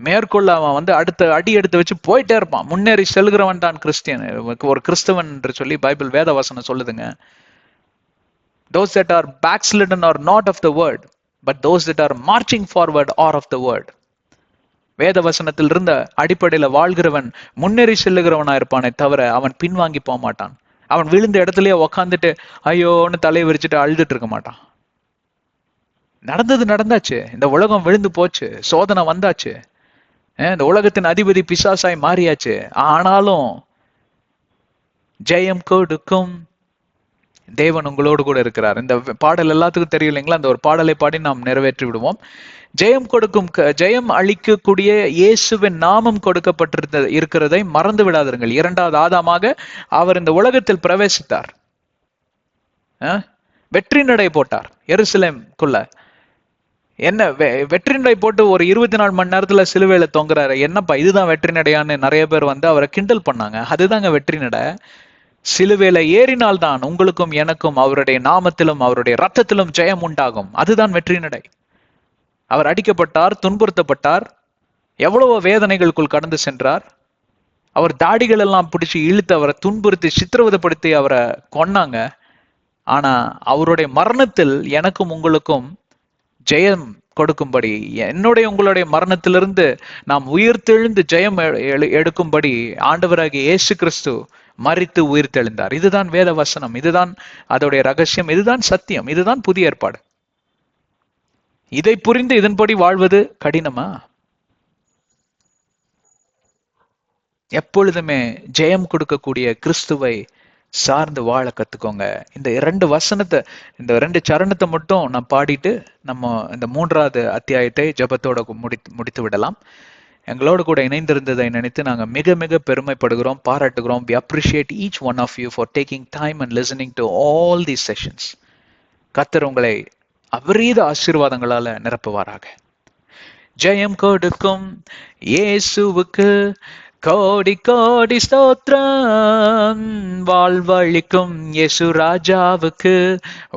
மேற்கொள்ள அவன் அடுத்த அடி எடுத்து வச்சு போயிட்டே இருப்பான். முன்னேறி செல்கிறவன் தான் கிறிஸ்டியன், ஒரு கிறிஸ்தவன் என்று சொல்லி பைபிள் வேத வசனம் சொல்லுதுங்க. Those that are backslidden are not of the word, but those that are marching forward are of the word. வேத வசனத்தில் இருந்த அடிப்படையில வாழ்கிறவன் முன்னேறி செல்லுகிறவனா இருப்பானே தவிர அவன் பின்வாங்கி போக மாட்டான். அவன் விழுந்த இடத்துலயே உக்காந்துட்டு ஐயோன்னு தலையை விரிச்சுட்டு அழுதுட்டு இருக்க மாட்டான். நடந்தது நடந்தாச்சு, இந்த உலகம் விழுந்து போச்சு, சோதனை வந்தாச்சு, இந்த உலகத்தின் அதிபதி பிசாசாய் மாறியாச்சு. ஆனாலும் ஜெயம் கொடுக்கும் தேவன் உங்களோடு கூட இருக்கிறார். இந்த பாடல் எல்லாத்துக்கும் தெரியும் இல்லைங்களா? அந்த ஒரு பாடலை பாடி நாம் நிறைவேற்றி விடுவோம். ஜெயம் அளிக்கக்கூடிய இயேசுவின் நாமம் இருக்கிறதை மறந்து விடாதீர்கள். 2வது ஆதாமாக அவர் இந்த உலகத்தில் பிரவேசித்தார், வெற்றி நடை போட்டார் எருசலேம்குள்ள. என்ன வெற்றி நடை போட்டு ஒரு 24 மணி நேரத்துல சிலுவையில தொங்குறாரு. என்னப்பா இதுதான் வெற்றி நடையான்னு நிறைய பேர் அவரை கிண்டல் பண்ணாங்க. அதுதாங்க வெற்றி நடை. சிலுவையில ஏறினால்தான் உங்களுக்கும் எனக்கும் அவருடைய நாமத்திலும் அவருடைய ரத்தத்திலும் ஜெயம் உண்டாகும். அதுதான் வெற்றி நடை. அவர் அடிக்கப்பட்டார், துன்புறுத்தப்பட்டார், எவ்வளவோ வேதனைகளுக்குள் கடந்து சென்றார். அவர் தாடிகள் எல்லாம் பிடிச்சி இழுத்து அவரை துன்புறுத்தி சித்திரவதைப்படுத்தி அவரை கொன்னாங்க. ஆனா அவருடைய மரணத்தில் எனக்கும் உங்களுக்கும் ஜெயம் கொடுக்கும்படி, என்னுடைய உங்களுடைய மரணத்திலிருந்து நாம் உயிர்த்தெழுந்து ஜெயம் எடுக்கும்படி ஆண்டவராகிய இயேசு கிறிஸ்து மரித்து உயிர்த்தெழுந்தார். இதுதான் வேத வசனம், இதுதான் அதோடைய ரகசியம், இதுதான் சத்தியம், இதுதான் புதிய ஏற்பாடு. இதை புரிந்து இதன்படி வாழ்வது கடினமா? எப்பொழுதுமே ஜெயம் கொடுக்கக்கூடிய கிறிஸ்துவை சார்ந்து வாழ கத்துக்கோங்க. இந்த 2 வசனத்தை, இந்த 2 சரணத்தை மட்டும் நான் பாடிட்டு நம்ம இந்த 3வது அத்தியாயத்தை ஜெபத்தோட முடித்து விடலாம். எங்களோடு கூட இணைந்திருந்ததை நினைத்து நாங்க மிக மிக பெருமைப்படுகிறோம், பாராட்டுகிறோம். We appreciate each one of you for taking time and listening to all these sessions. கர்த்தர் உங்களை அபரீத ஆசீர்வாதங்களால நிரப்புவாராக. ஜெயம் கொடுக்கும் இயேசுவுக்கு கோடி கோடி ஸ்தோத்திரம். வாழ்வழிக்கும் இயேசு ராஜாவுக்கு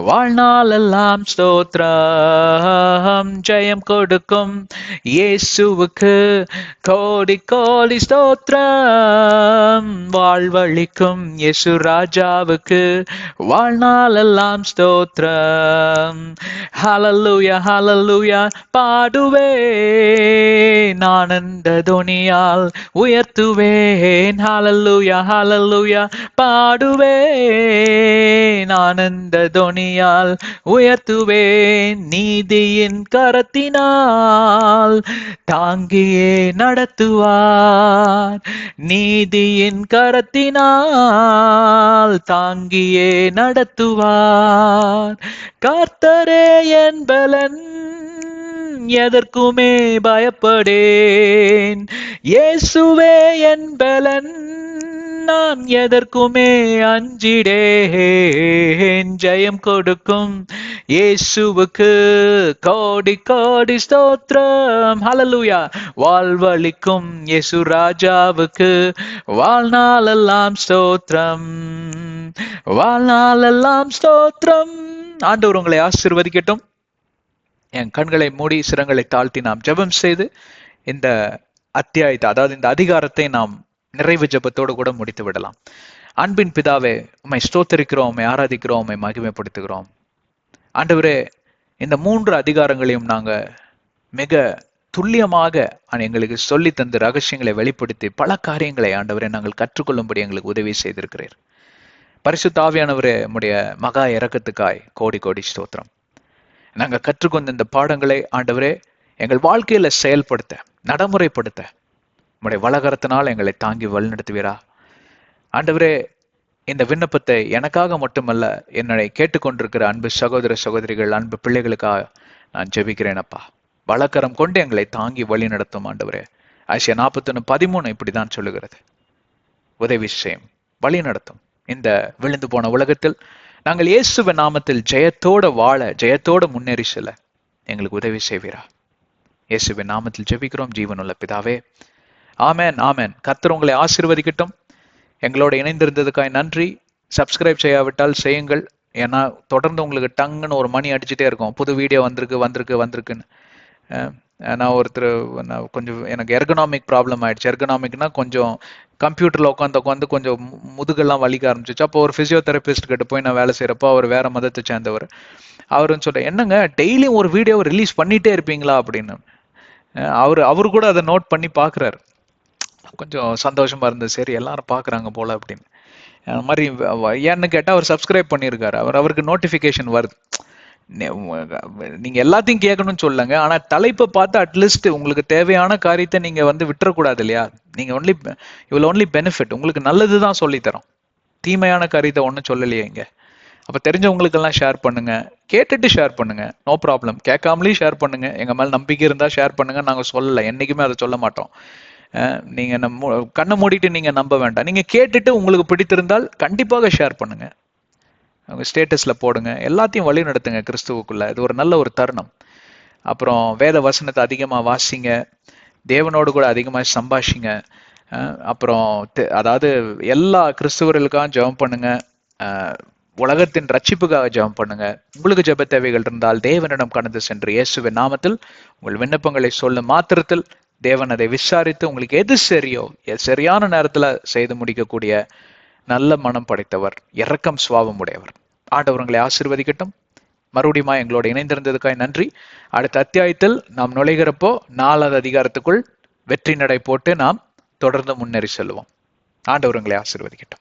வாழ்நாளெல்லாம் ஸ்தோத்திரம். ஜெயம் கொடுக்கும் இயேசுவுக்கு கோடி கோடி ஸ்தோத்திரம். வாழ்வழிக்கும் இயேசு ராஜாவுக்கு வாழ்நாளெல்லாம் ஸ்தோத்திரம். ஹல்லேலூயா ஹல்லேலூயா பாடுவேன் ஆனந்த துனியால் உயர்த்துவேன். ஹல்லேலூயா ஹல்லேலூயா பாடுவேன் ஆனந்த துனியால் உயர்த்துவேன். நீதியின் கரத்தினால் தாங்கியே நடத்துவார். நீதியின் கரத்தினால் தாங்கியே நடத்துவார். கர்த்தரே என் பலன், எதற்குமே பயப்படேன். இயேசுவே என் பலன், நான் எதற்குமே அஞ்சிடேன். ஜெயம் கொடுக்கும் இயேசுவுக்கு கோடி கோடி ஸ்தோத்திரம். ஹல்லேலூயா. வாழ்வழிக்கும் இயேசு ராஜாவுக்கு வாழ்நாளெல்லாம் ஸ்தோத்திரம். வாழ்நாளெல்லாம் ஸ்தோத்திரம். ஆண்டவர் உங்களை ஆசீர்வதிக்கட்டும். என் கண்களை மூடி சிரங்களை தாழ்த்தி நாம் ஜெபம் செய்து இந்த அத்தியாயத்தை, அதாவது இந்த அதிகாரத்தை நாம் நிறைவு ஜெபத்தோடு கூட முடித்து விடலாம். அன்பின் பிதாவே, உம்மை ஸ்தோத்திரிக்கிறோம், உம்மை ஆராதிக்கிறோம், உம்மை மகிமைப்படுத்துகிறோம். ஆண்டவரே, இந்த 3 அதிகாரங்களையும் நாங்க மிக துல்லியமாக எங்களுக்கு சொல்லி தந்து ரகசியங்களை வெளிப்படுத்தி பல காரியங்களை ஆண்டவரே நாங்கள் கற்றுக்கொள்ளும்படி எங்களுக்கு உதவி செய்திருக்கிறீர். பரிசுத்த ஆவியானவரே, உம்முடைய மகா இரக்கத்துக்காய் கோடி கோடி ஸ்தோத்திரம். நாங்க கற்றுக்கொண்ட இந்த பாடங்களை ஆண்டவரே எங்கள் வாழ்க்கையில செயல்படுத்த, நடைமுறைப்படுத்த உம்முடைய வலகரத்தினால் எங்களை தாங்கி வழிநடத்துவீரா. ஆண்டவரே, இந்த விண்ணப்பத்தை எனக்காக மட்டுமல்ல, என்னை கேட்டுக்கொண்டிருக்கிற அன்பு சகோதர சகோதரிகள், அன்பு பிள்ளைகளுக்காக நான் ஜெபிக்கிறேன் அப்பா. வலக்கரம் கொண்டு எங்களை தாங்கி வழி நடத்தும் ஆண்டவரே. ஆசியா 41:13 இப்படிதான் சொல்லுகிறது. உதவி செய்யும், வழி நடத்தும். இந்த விழுந்து போன உலகத்தில் நாங்கள் இயேசுவின் நாமத்தில் ஜெயத்தோட வாழ, ஜெயத்தோட முன்னேறி செல்ல எங்களுக்கு உதவி செய்வீரா. இயேசுவின் நாமத்தில் ஜெபிக்கிறோம் ஜீவனுள்ள பிதாவே. ஆமேன் ஆமேன். கர்த்தர் உங்களை ஆசீர்வதிக்கட்டும். எங்களோட இணைந்திருந்ததுக்காய் நன்றி. சப்ஸ்கிரைப் செய்யாவிட்டால் செய்யுங்கள். ஏன்னா தொடர்ந்து உங்களுக்கு டங்குன்னு ஒரு மணி அடிச்சுட்டே இருக்கும், புது வீடியோ வந்திருக்குன்னு. நான் கொஞ்சம் எனக்கு எர்கனாமிக் ப்ராப்ளம் ஆயிடுச்சு. எர்கனாமிக்னா கொஞ்சம் கம்ப்யூட்டர்ல உட்காந்து கொஞ்சம் முதுகெல்லாம் வலிக்க ஆரம்பிச்சிச்சு. அப்போ ஒரு பிசியோதெரபிஸ்ட் கிட்ட போய் நான் வேலை செய்யறப்போ, அவர் வேற மதத்தை சேர்ந்தவர். அவருன்னு சொல்ல, என்னங்க டெய்லியும் ஒரு வீடியோவை ரிலீஸ் பண்ணிட்டே இருப்பீங்களா அப்படின்னு. அவரு கூட அதை நோட் பண்ணி பாக்குறாரு. கொஞ்சம் சந்தோஷமா இருந்தது, சரி எல்லாரும் பாக்குறாங்க போல அப்படின்னு. அந்த மாதிரி ஏன்னு கேட்டா அவர் சப்ஸ்கிரைப் பண்ணியிருக்காரு. அவருக்கு நோட்டிபிகேஷன் வருது. நீங்க எல்லாத்தையும் கேட்கணும்னு சொல்லுங்க, ஆனா தலைப்பை பார்த்து அட்லீஸ்ட் உங்களுக்கு தேவையான காரியத்தை நீங்க விட்டுறக்கூடாது இல்லையா. நீங்க ஒன்லி பெனிஃபிட், உங்களுக்கு நல்லதுதான் சொல்லித்தரோம், தீமையான காரியத்தை ஒன்றும் சொல்லலையே இங்க. அப்ப தெரிஞ்சவங்களுக்கு எல்லாம் ஷேர் பண்ணுங்க, கேட்டுட்டு ஷேர் பண்ணுங்க, நோ ப்ராப்ளம். கேட்காமலேயும் ஷேர் பண்ணுங்க, எங்க மேல நம்பிக்கை இருந்தா ஷேர் பண்ணுங்க. நாங்க சொல்லல, என்னைக்குமே அதை சொல்ல மாட்டோம். நீங்க கண்ணை மூடிட்டு நீங்க நம்ப வேண்டாம். நீங்க கேட்டுட்டு உங்களுக்கு பிடித்திருந்தால் கண்டிப்பாக ஷேர் பண்ணுங்க, அவங்க ஸ்டேட்டஸ்ல போடுங்க. எல்லாத்தையும் வழி நடத்துங்க கிறிஸ்துவுக்குள்ள. இது ஒரு நல்ல ஒரு தருணம். அப்புறம் வேத வசனத்தை அதிகமா வாசிங்க, தேவனோடு கூட அதிகமா சம்பாஷிங்க. அப்புறம் அதாவது எல்லா கிறிஸ்துவர்களுக்காக ஜெபம் பண்ணுங்க, உலகத்தின் ரட்சிப்புக்காக ஜெபம் பண்ணுங்க. உங்களுக்கு ஜெப தேவைகள் இருந்தால் தேவனிடம் கடந்து சென்று இயேசுவின் நாமத்தில் உங்கள் விண்ணப்பங்களை சொல்லும் மாத்திரத்தில் தேவன் அதை விசாரித்து உங்களுக்கு எது சரியோ சரியான நேரத்துல செய்து முடிக்கக்கூடிய நல்ல மனம் படைத்தவர், இரக்கம் சுபாவம் உடையவர். ஆண்டவர் உங்களை ஆசீர்வதிக்கட்டும். மறுபடியும் எங்களோட இணைந்திருந்ததுக்காய் நன்றி. அடுத்த அத்தியாயத்தில் நாம் நுழைகிறப்போ 4வது அதிகாரத்துக்குள் வெற்றி நடை போட்டு நாம் தொடர்ந்து முன்னேறி செல்வோம். ஆண்டவர் உங்களை ஆசீர்வதிக்கட்டும்.